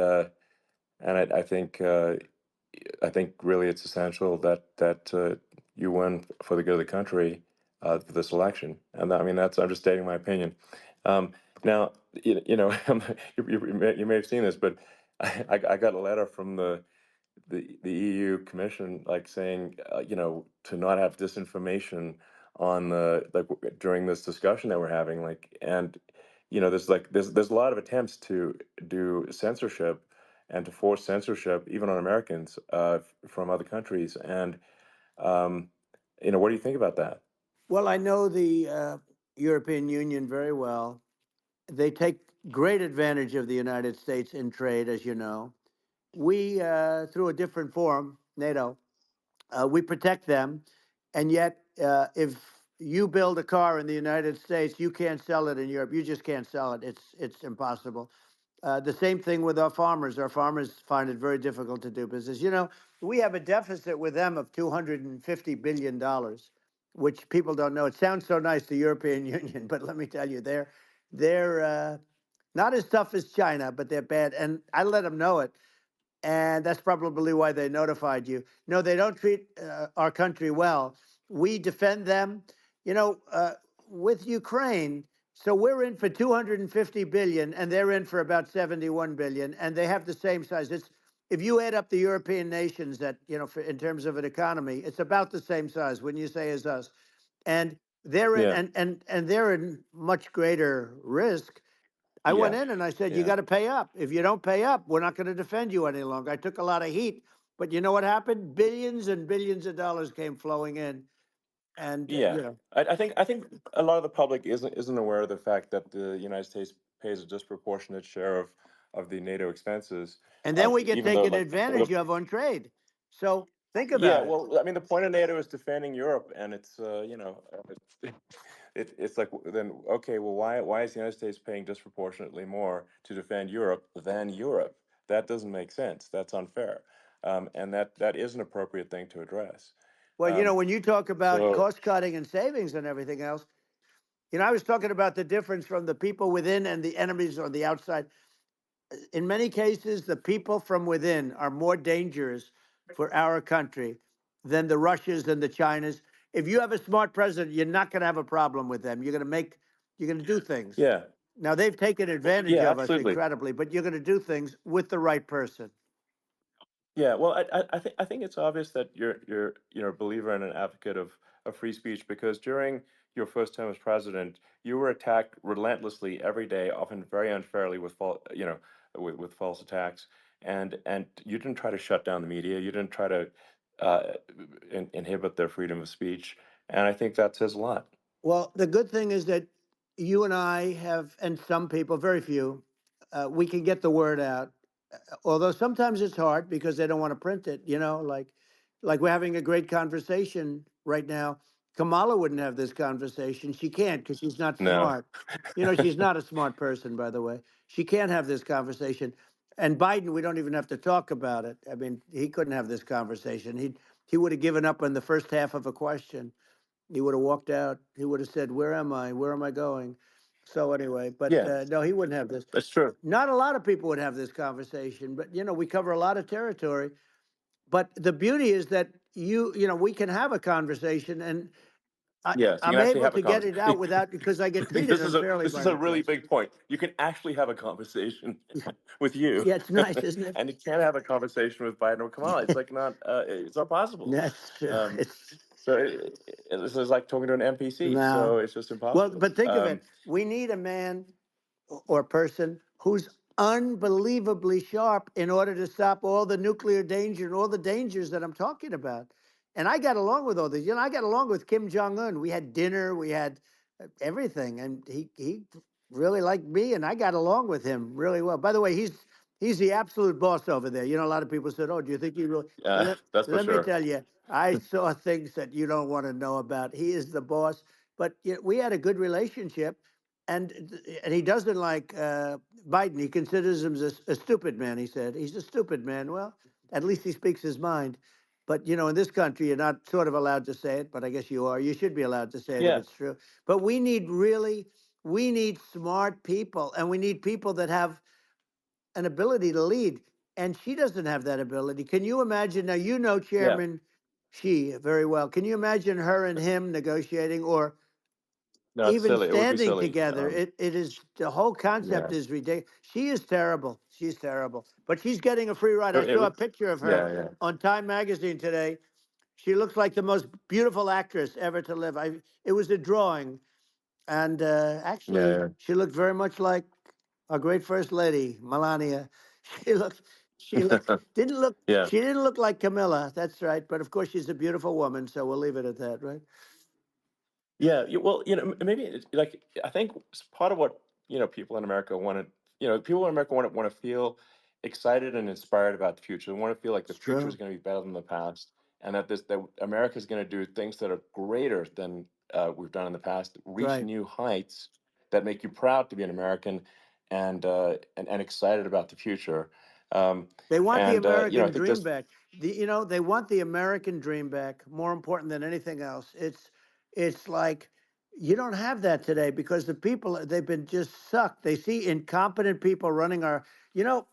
I think really it's essential that you win for the good of the country for this election. And I mean I'm just stating my opinion. Now you may have seen this, but I got a letter from the EU Commission like saying to not have disinformation on the during this discussion that we're having, and there's a lot of attempts to do censorship and to force censorship even on Americans from other countries. And um, what do you think about that? Well, I know the European Union very well. They take great advantage of the United States in trade, as you know. We, through a different forum, NATO, we protect them, and yet, if you build a car in the United States, you can't sell it in Europe. You just can't sell it. It's impossible. The same thing with our farmers. Our farmers find it very difficult to do business. You know, we have a deficit with them of $250 billion, which people don't know. It sounds so nice, the European Union, but let me tell you, they're not as tough as China, but they're bad. And I let them know it, and that's probably why they notified you. No, they don't treat our country well. We defend them, you know, with Ukraine. So we're in for 250 billion, and they're in for about 71 billion, and they have the same size. It's if you add up the European nations that in terms of an economy, it's about the same size. When you say as us, and they're in Yeah, and they're in much greater risk. I went Yeah, in and I said, you yeah, got to pay up. If you don't pay up, we're not going to defend you any longer. I took a lot of heat, but you know what happened? Billions and billions of dollars came flowing in. And, yeah. I think a lot of the public isn't aware of the fact that the United States pays a disproportionate share of the NATO expenses, and then we get even though taken like advantage of on trade. So think yeah, about it. well, I mean, the point of NATO is defending Europe, and it's it's like then okay, well, why is the United States paying disproportionately more to defend Europe than Europe? That doesn't make sense. That's unfair, and that is an appropriate thing to address. Well, Um, when you talk about so cost cutting and savings and everything else, I was talking about the difference from the people within and the enemies on the outside. In many cases, the people from within are more dangerous for our country than the Russias and the Chinas. If you have a smart president, you're not going to have a problem with them. You're going to do things. yeah, Now, they've taken advantage yeah, of us absolutely. incredibly, but you're going to do things with the right person. Yeah, well, I think it's obvious that you're a believer and an advocate of free speech because during your first term as president, you were attacked relentlessly every day, often very unfairly with with false attacks, and you didn't try to shut down the media, you didn't try to inhibit their freedom of speech, and I think that says a lot. Well, the good thing is that you and I have, and some people, very few, we can get the word out. Although sometimes it's hard because they don't want to print it. Like we're having a great conversation right now. Kamala wouldn't have this conversation. She can't because she's not No. smart. She's not a smart person, by the way. She can't have this conversation. And Biden, we don't even have to talk about it. I mean, he couldn't have this conversation. He would have given up on the first half of a question. He would have walked out. He would have said, "Where am I? Where am I going?" So anyway, but Yeah, no, he wouldn't have this. that's true. Not a lot of people would have this conversation, but we cover a lot of territory. But the beauty is that we can have a conversation, and Yes, you I'm can actually able have a to get it out conversation. without because I get treated unfairly This by is the a really press. big point. You can actually have a conversation with you, Yeah, it's nice, isn't it? and you can't have a conversation with Biden or Kamala. It's like not it's not possible. That's true. Um, It's so this is like talking to an NPC. no. So it's just Well, impossible. but think of it. We need a man or person who's unbelievably sharp in order to stop all the nuclear danger and all the dangers that I'm talking about. And I got along with all these. I got along with Kim Jong Un. We had dinner, we had everything, and he really liked me, and I got along with him really well. By the way, he's the absolute boss over there. A lot of people said, "Oh, do you think he really?" That's for Let me sure. tell you, I saw things that you don't want to know about. He is the boss. But we had a good relationship, and he doesn't like Biden. He considers him a stupid man. He said he's a stupid man. Well, at least he speaks his mind. But in this country, you're not sort of allowed to say it, but I guess you are. You should be allowed to say it if Yeah, it's true. But we need smart people, and we need people that have an ability to lead. And she doesn't have that ability. Can you imagine? Now, yeah. Chairman Xi very well. Can you imagine her and him negotiating, or No, it's even silly. It would be standing silly. together? It is, the whole concept Yeah, is ridiculous. She is terrible. She's terrible. But she's getting a free ride. I it saw a would. picture of her Yeah, yeah, on Time Magazine today. She looks like the most beautiful actress ever to live. It was a drawing, and yeah, actually, yeah. she looked very much like our great first lady, Melania. She looked, she looked, didn't look, Yeah. she didn't look like Camilla. That's right. But of course, she's a beautiful woman, so we'll leave it at that, right? Yeah, well, maybe like I think part of what people in America want to, people in America want to feel excited and inspired about the future. They want to feel like the It's future is true. going to be better than the past, and that America is going to do things that are greater than we've done in the past, reach Right. new heights that make you proud to be an American, and excited about the future. Um, They want the and I American think dream this, back. They want the American dream back. More important than anything else. It's like you don't have that today because the people they've been just sucked. They see incompetent people running our. You know,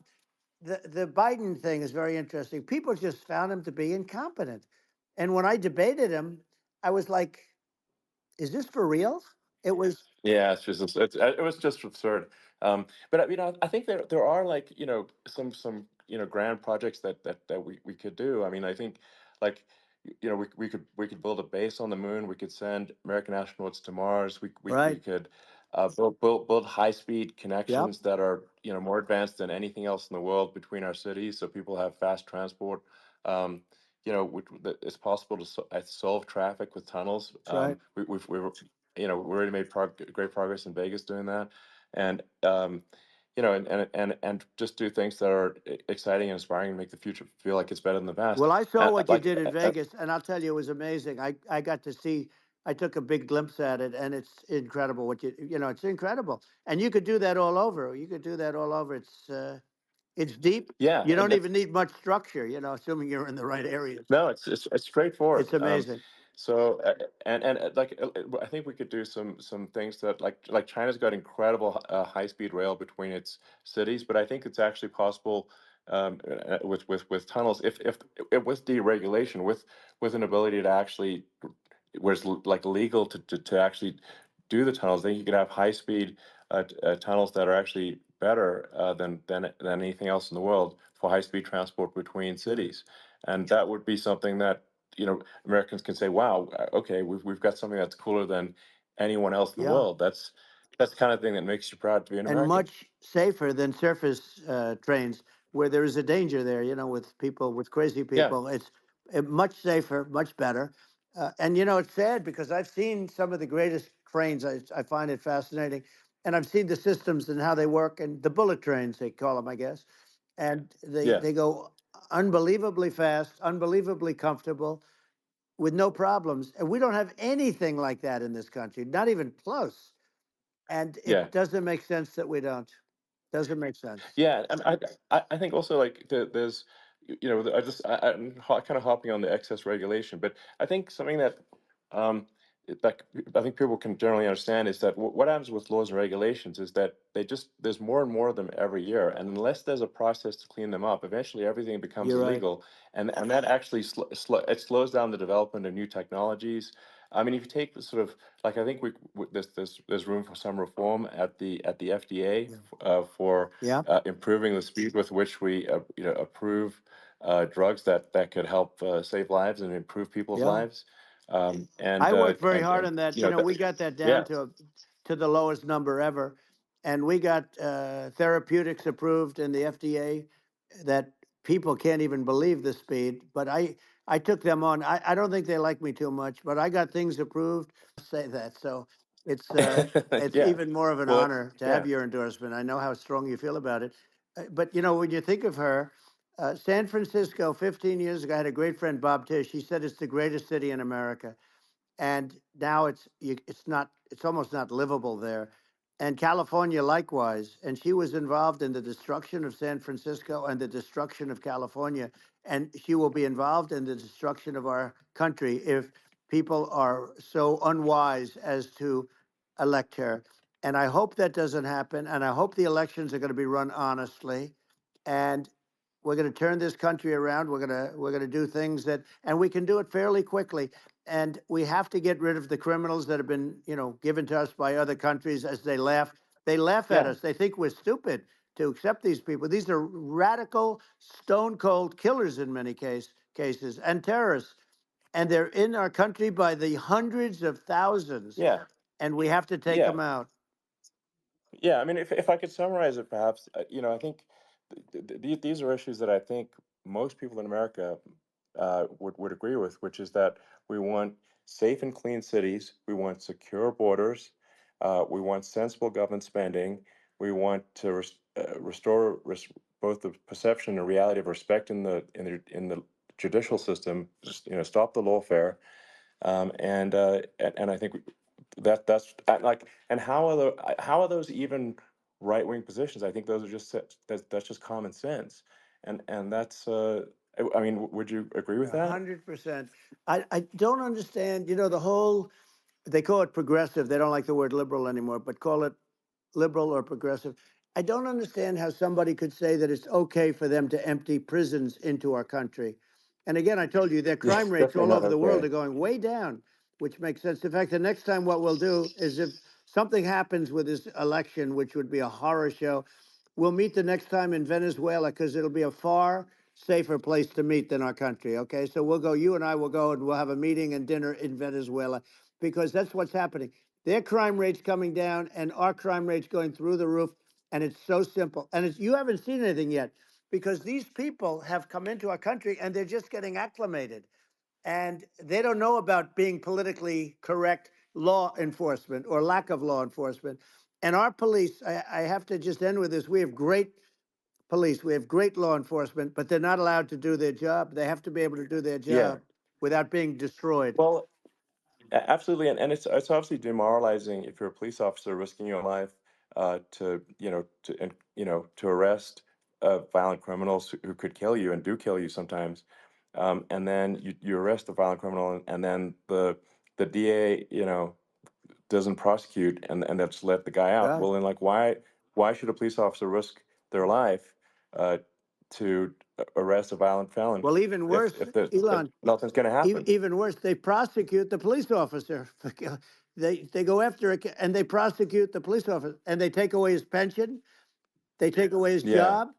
the Biden thing is very interesting. People just found him to be incompetent, and when I debated him, I was like, "Is this for real?" It was Yeah, it was just absurd. But I think there are like some grand projects that we could do. I mean, I think like we could build a base on the moon. We could send American astronauts to Mars. We right. could build high speed Yep. connections that are more advanced than anything else in the world between our cities, so people have fast transport. Um, it's possible to solve traffic with tunnels. That's right. We already made great progress in Vegas doing that, and and just do things that are exciting and inspiring and make the future feel like it's better than the past. Well, I saw what you Like, did in Vegas, and I'll tell you, it was amazing. I got to see. I took a big glimpse at it, and it's incredible. It's incredible, and you could do that all over. You could do that all over. It's deep. yeah, You and don't even need much structure. Assuming you're in the right areas. no, it's straightforward. It's amazing. So I think we could do some things that like China's got incredible high speed rail between its cities, but I think it's actually possible with tunnels if with deregulation with an ability to actually where it's like legal to actually do the tunnels, then you could have high speed tunnels that are actually better than anything else in the world for high speed transport between Sure. cities, and that would be something that Americans can say, "Wow, okay, we've got something that's cooler than anyone else in the Yeah. world." That's the kind of thing that makes you proud to be an And American. much safer than surface trains where there is a danger there, with people, with crazy Yeah, people. It's much safer, much better. And, it's sad because I've seen some of the greatest trains. I find it fascinating. And I've seen the systems and how they work, and the bullet trains, they call them, I guess. And yeah, they go unbelievably fast, unbelievably comfortable with no problems. And we don't have anything like that in this country, not even close. And yeah. it doesn't make sense that we don't. Doesn't make sense. Yeah, and I think also like there's I'm kind of hopping on the excess regulation, but I think something that like I think people can generally understand is that what happens with laws and regulations is that there's more and more of them every year, and unless there's a process to clean them up, eventually everything becomes You're right. illegal, and that actually it slows down the development of new technologies. I mean, if you take the sort of like I think there's room for some reform at the FDA Yeah. for Yeah. improving the speed with which we approve drugs that could help save lives and improve people's Yeah. lives. I worked very hard And on that. We got that down yeah, to the lowest number ever, and we got therapeutics approved in the FDA that people can't even believe the speed. But I took them on. I don't think they like me too much, but I got things approved. Say that. So it's yeah. even more of an Well, that's honor to have yeah, your endorsement. I know how strong you feel about it. But when you think of her, San Francisco, 15 years ago, I had a great friend, Bob Tish. He said it's the greatest city in America, and now it's not, it's almost not livable there. And California likewise. And she was involved in the destruction of San Francisco and the destruction of California, and she will be involved in the destruction of our country if people are so unwise as to elect her. And I hope that doesn't happen, and I hope the elections are going to be run honestly, and we're going to turn this country around. We're going to do things that, and we can do it fairly quickly. And we have to get rid of the criminals that have been, given to us by other countries. As they laugh, at yeah, us. They think we're stupid to accept these people. These are radical, stone cold killers in many cases, and terrorists. And they're in our country by the hundreds of thousands, yeah, and we have to take yeah. them out. Yeah, I mean, if I could summarize it, perhaps, I think these are issues that I think most people in America would agree with, which is that we want safe and clean cities, we want secure borders, we want sensible government spending, we want to restore both the perception and reality of respect in the judicial system, just stop the lawfare, and I think that's like, and how are those even right wing positions? I think those are that's just common sense, and that's I mean, would you agree with that? 100%. I don't understand, the whole, they call it progressive. They don't like the word liberal anymore, but call it liberal or progressive. I don't understand how somebody could say that it's okay for them to empty prisons into our country. And again, I told you their Yeah, crime rates definitely all not over the world okay. are going way down, which makes sense. In fact, the next time what we'll do is, if something happens with this election, which would be a horror show, we'll meet the next time in Venezuela, because it'll be a far safer place to meet than our country. Okay, so we'll go. You and I will go, and we'll have a meeting and dinner in Venezuela, because that's what's happening. Their crime rate's coming down, and our crime rate's going through the roof. And it's so simple. And it's, you haven't seen anything yet because these people have come into our country and they're just getting acclimated, and they don't know about being politically correct law enforcement or lack of law enforcement. And our police, I have to just end with this. We have great police, we have great law enforcement, but they're not allowed to do their job. They have to be able to do their Yeah. job without being destroyed. Well, absolutely, and it's obviously demoralizing if you're a police officer risking your life to to arrest violent criminals who could kill you and do kill you sometimes, and then you arrest the violent criminal and then the DA doesn't prosecute and they just let the guy out. Right. Well, then like why should a police officer risk their life uh, to arrest a violent felon Well, even worse, if Elon, nothing's going to happen? even worse, they prosecute the police officer. They go after it and they prosecute the police officer and they take away his pension. They take away his Yeah. job.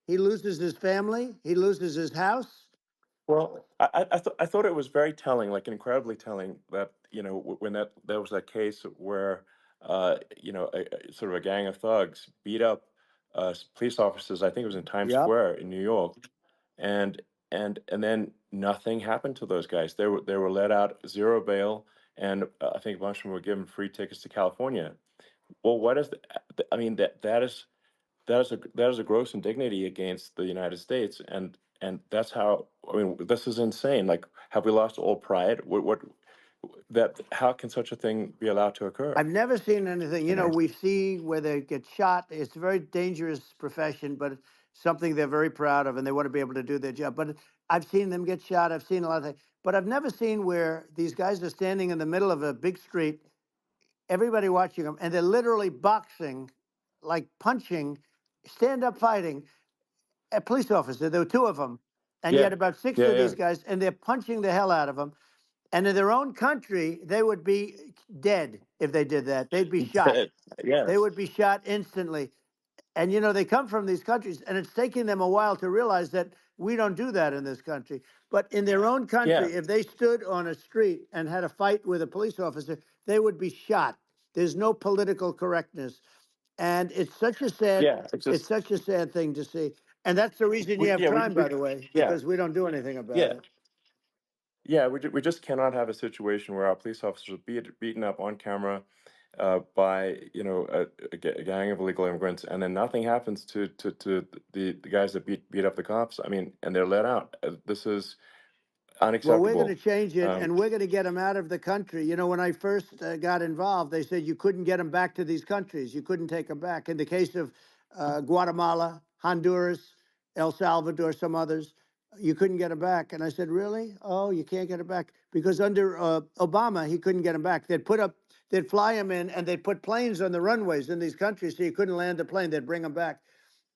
He loses his family. He loses his house. Well, I thought it was very telling, like incredibly telling, that when there was that case where sort of a gang of thugs beat up police officers. I think it was in Times Yep. Square in New York, and and then nothing happened to those guys. They were let out, zero bail, and I think a bunch of them were given free tickets to California. Well, what is I mean, that is a gross indignity against the United States, and that's how, I mean, this is insane. Like, have we lost all pride? What that how can such a thing be allowed to occur? I've never seen anything. You know? We see where they get shot. It's a very dangerous profession, but it's something they're very proud of, and they want to be able to do their job. But I've seen them get shot. I've seen a lot of things, but I've never seen where these guys are standing in the middle of a big street, everybody watching them, and they're literally boxing, like punching, stand up fighting a police officer. There were two of them, and you Yeah, had about six yeah, of yeah. these guys, and they're punching the hell out of them. And in their own country, they would be dead if they did that. They'd be shot. Dead. They Yes. would be shot instantly. And they come from these countries, and it's taking them a while to realize that we don't do that in this country. But in their own Yeah, country, if they stood on a street and had a fight with a police officer, they would be shot. There's no political correctness, and yeah. It's it's just such a sad thing to see. And that's the reason you have crime, we by the way, yeah, because we don't do anything about yeah. it. Yeah, we just cannot have a situation where our police officers are beaten up on camera by a gang of illegal immigrants, and then nothing happens to the guys that beat up the cops. I mean, and they're let out. This is Well, we're going to unacceptable. change it, Um, and we're going to get them out of the country. When I first got involved, they said you couldn't get them back to these countries. You couldn't take them back. In the case of Guatemala, Honduras, El Salvador, some others, you couldn't get them back. And I said, really? Oh, you can't get them back because under Obama, he couldn't get them back. They'd fly them in, and they'd put planes on the runways in these countries, so you couldn't land a plane. They'd bring them back.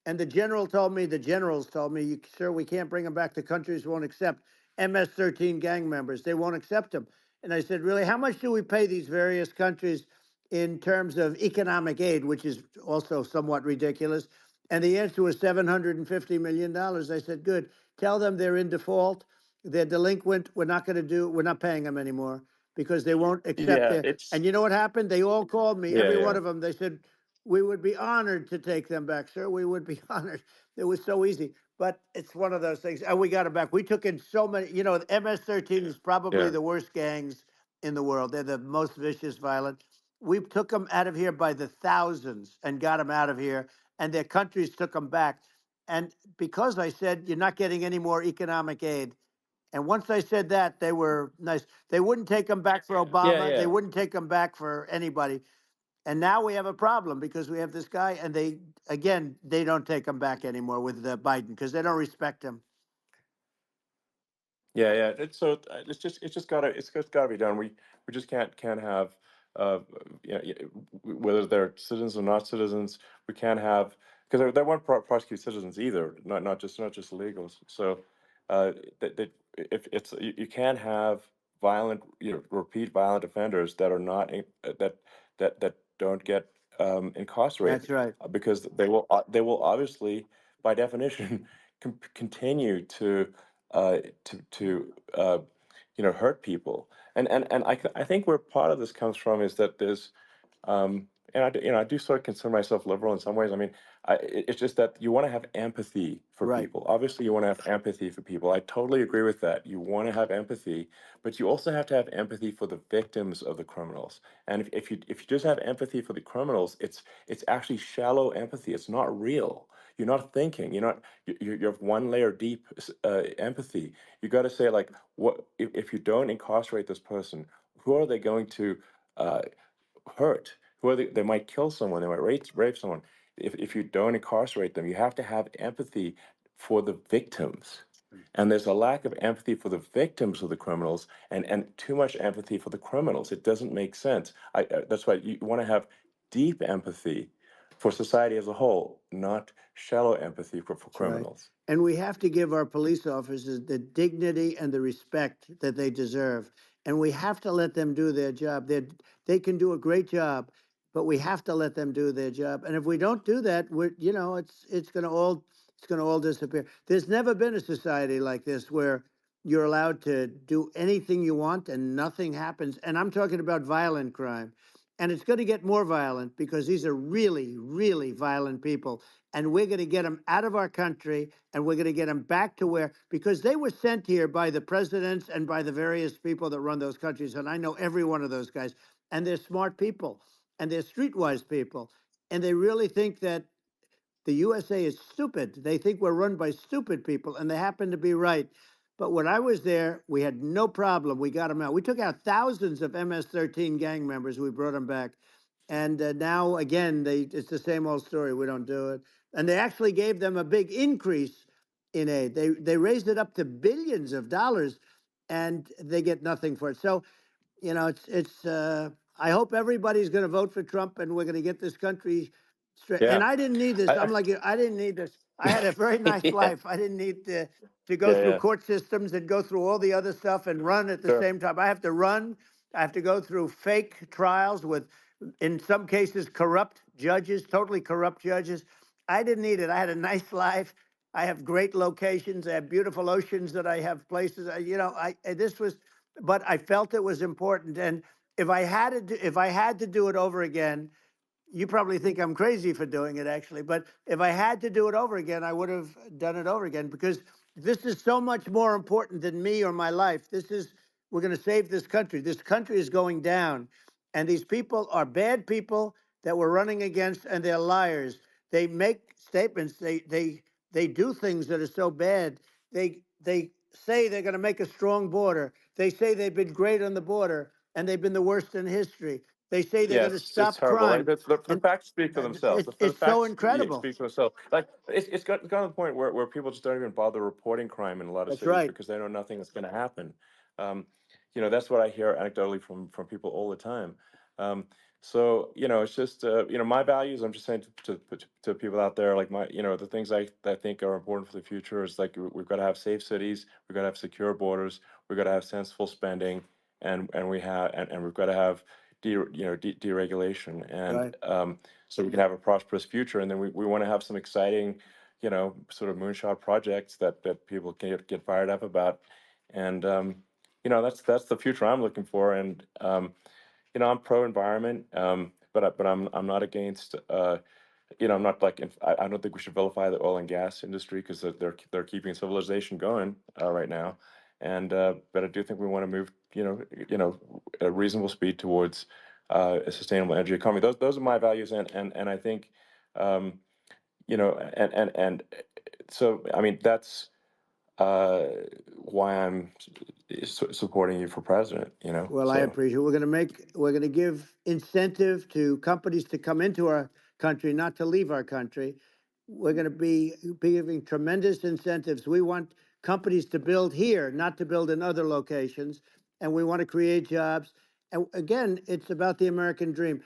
And the generals told me, sir, we can't bring them back. The countries won't accept MS-13 gang members. They won't accept them. And I said, really, how much do we pay these various countries in terms of economic aid, which is also somewhat ridiculous? And the answer was $750 million. I said, good. Tell them they're in default. They're delinquent. We're not paying them anymore because they won't accept yeah, it. And it's you know what happened? They all called me, yeah, every one yeah, of them. They said, we would be honored to take them back, sir. We would be honored. It was so easy. But it's one of those things. And we got them back. We took in so many, the MS-13 is probably yeah, the worst gangs in the world. They're the most vicious, violent. We took them out of here by the thousands and got them out of here. And their countries took them back. And because I said, you're not getting any more economic aid. And once I said that, they were nice. They wouldn't take them back for yeah, Obama. They yeah. wouldn't take them back for anybody. And now we have a problem because we have this guy, and they don't take him back anymore with Biden because they don't respect him. Yeah, yeah. It's just gotta be done. We just can't have uh whether they're citizens or not citizens. We can't have, because they won't prosecute citizens either, not just illegals. So that if you can't have violent, repeat violent offenders that are not that don't get That's incarcerated, right. because they will obviously, by definition, continue to uh, to to uh, hurt people. I think where part of this comes from is that there's, I do sort of consider myself liberal in some ways. I mean, it's just that you want to have empathy for Right. people. Obviously, you want to have empathy for people. I totally agree with that. You want to have empathy, but you also have to have empathy for the victims of the criminals. And if you just have empathy for the criminals, it's actually shallow empathy. It's not real. You're not thinking. You have one layer deep empathy. You got to say like, what if you don't incarcerate this person? Who are they going to uh, hurt? Who are they might kill someone. They might rape someone. If you don't incarcerate them, you have to have empathy for the victims. And there's a lack of empathy for the victims of the criminals, and too much empathy for the criminals. It doesn't make sense. That's why you want to have deep empathy for society as a whole, not shallow empathy for That's right. criminals. And we have to give our police officers the dignity and the respect that they deserve. And we have to let them do their job. They can do a great job, but we have to let them do their job. And if we don't do that, it's going to all disappear. There's never been a society like this where you're allowed to do anything you want and nothing happens. And I'm talking about violent crime. And it's going to get more violent because these are really, really violent people, and we're going to get them out of our country, and we're going to get them back to where, because they were sent here by the presidents and by the various people that run those countries. And I know every one of those guys, and they're smart people, and they're streetwise people. And they really think that the USA is stupid. They think we're run by stupid people, and they happen to be right. But when I was there, we had no problem. We got them out. We took out thousands of MS-13 gang members. We brought them back. And now, again, it's the same old story. We don't do it. And they actually gave them a big increase in aid. They raised it up to billions of dollars, and they get nothing for it. So it's. I hope everybody's going to vote for Trump, and we're going to get this country straight. And Yeah. I didn't need this. I, I, I'm like you. I didn't need this. I had a very nice yeah. life. I didn't need to go Yeah. through Yeah. court systems and go through all the other stuff and run at the Sure. same time. I have to run. I have to go through fake trials with, in some cases, corrupt judges, totally corrupt judges. I didn't need it. I had a nice life. I have great locations. I have beautiful oceans that I have places. This was, but I felt it was important. And if I had to do it over again, you probably think I'm crazy for doing it, actually. But if I had to do it over again, I would have done it over again, because this is so much more important than me or my life. We're going to save this country. This country is going down. And these people are bad people that we're running against, and they're liars. They make statements. They do things that are so bad. They say they're going to make a strong border. They say they've been great on the border, and they've been the worst in history. They say they're Yeah, going to it's stop horrible. Like crime, the and facts speak for themselves. The it's so facts incredible. speak for themselves. Like it's gotten to the point where people just don't even bother reporting crime in a lot of That's cities right. because they know nothing is going to happen. Um, that's what I hear anecdotally from people all the time. Um, so it's just my values. I'm just saying to people out there, like the things I think are important for the future is like we've got to have safe cities, we've got to have secure borders, we've got to have sensible spending, and we've got to have deregulation, and Right. so we can have a prosperous future. And then we want to have some exciting, sort of moonshot projects that people can get fired up about. And that's the future I'm looking for. And I'm pro environment, but I'm not against. I'm not like I don't think we should vilify the oil and gas industry because they're keeping civilization going right now, and but I do think we want to move a reasonable speed towards a sustainable energy economy. Those are my values, and I think um, and so I mean that's uh, why I'm supporting you for president. Well, I So appreciate it. We're going to give incentive to companies to come into our country, not to leave our country. We're going to be giving tremendous incentives. We want companies to build here, not to build in other locations, and we want to create jobs. And again, it's about the American dream.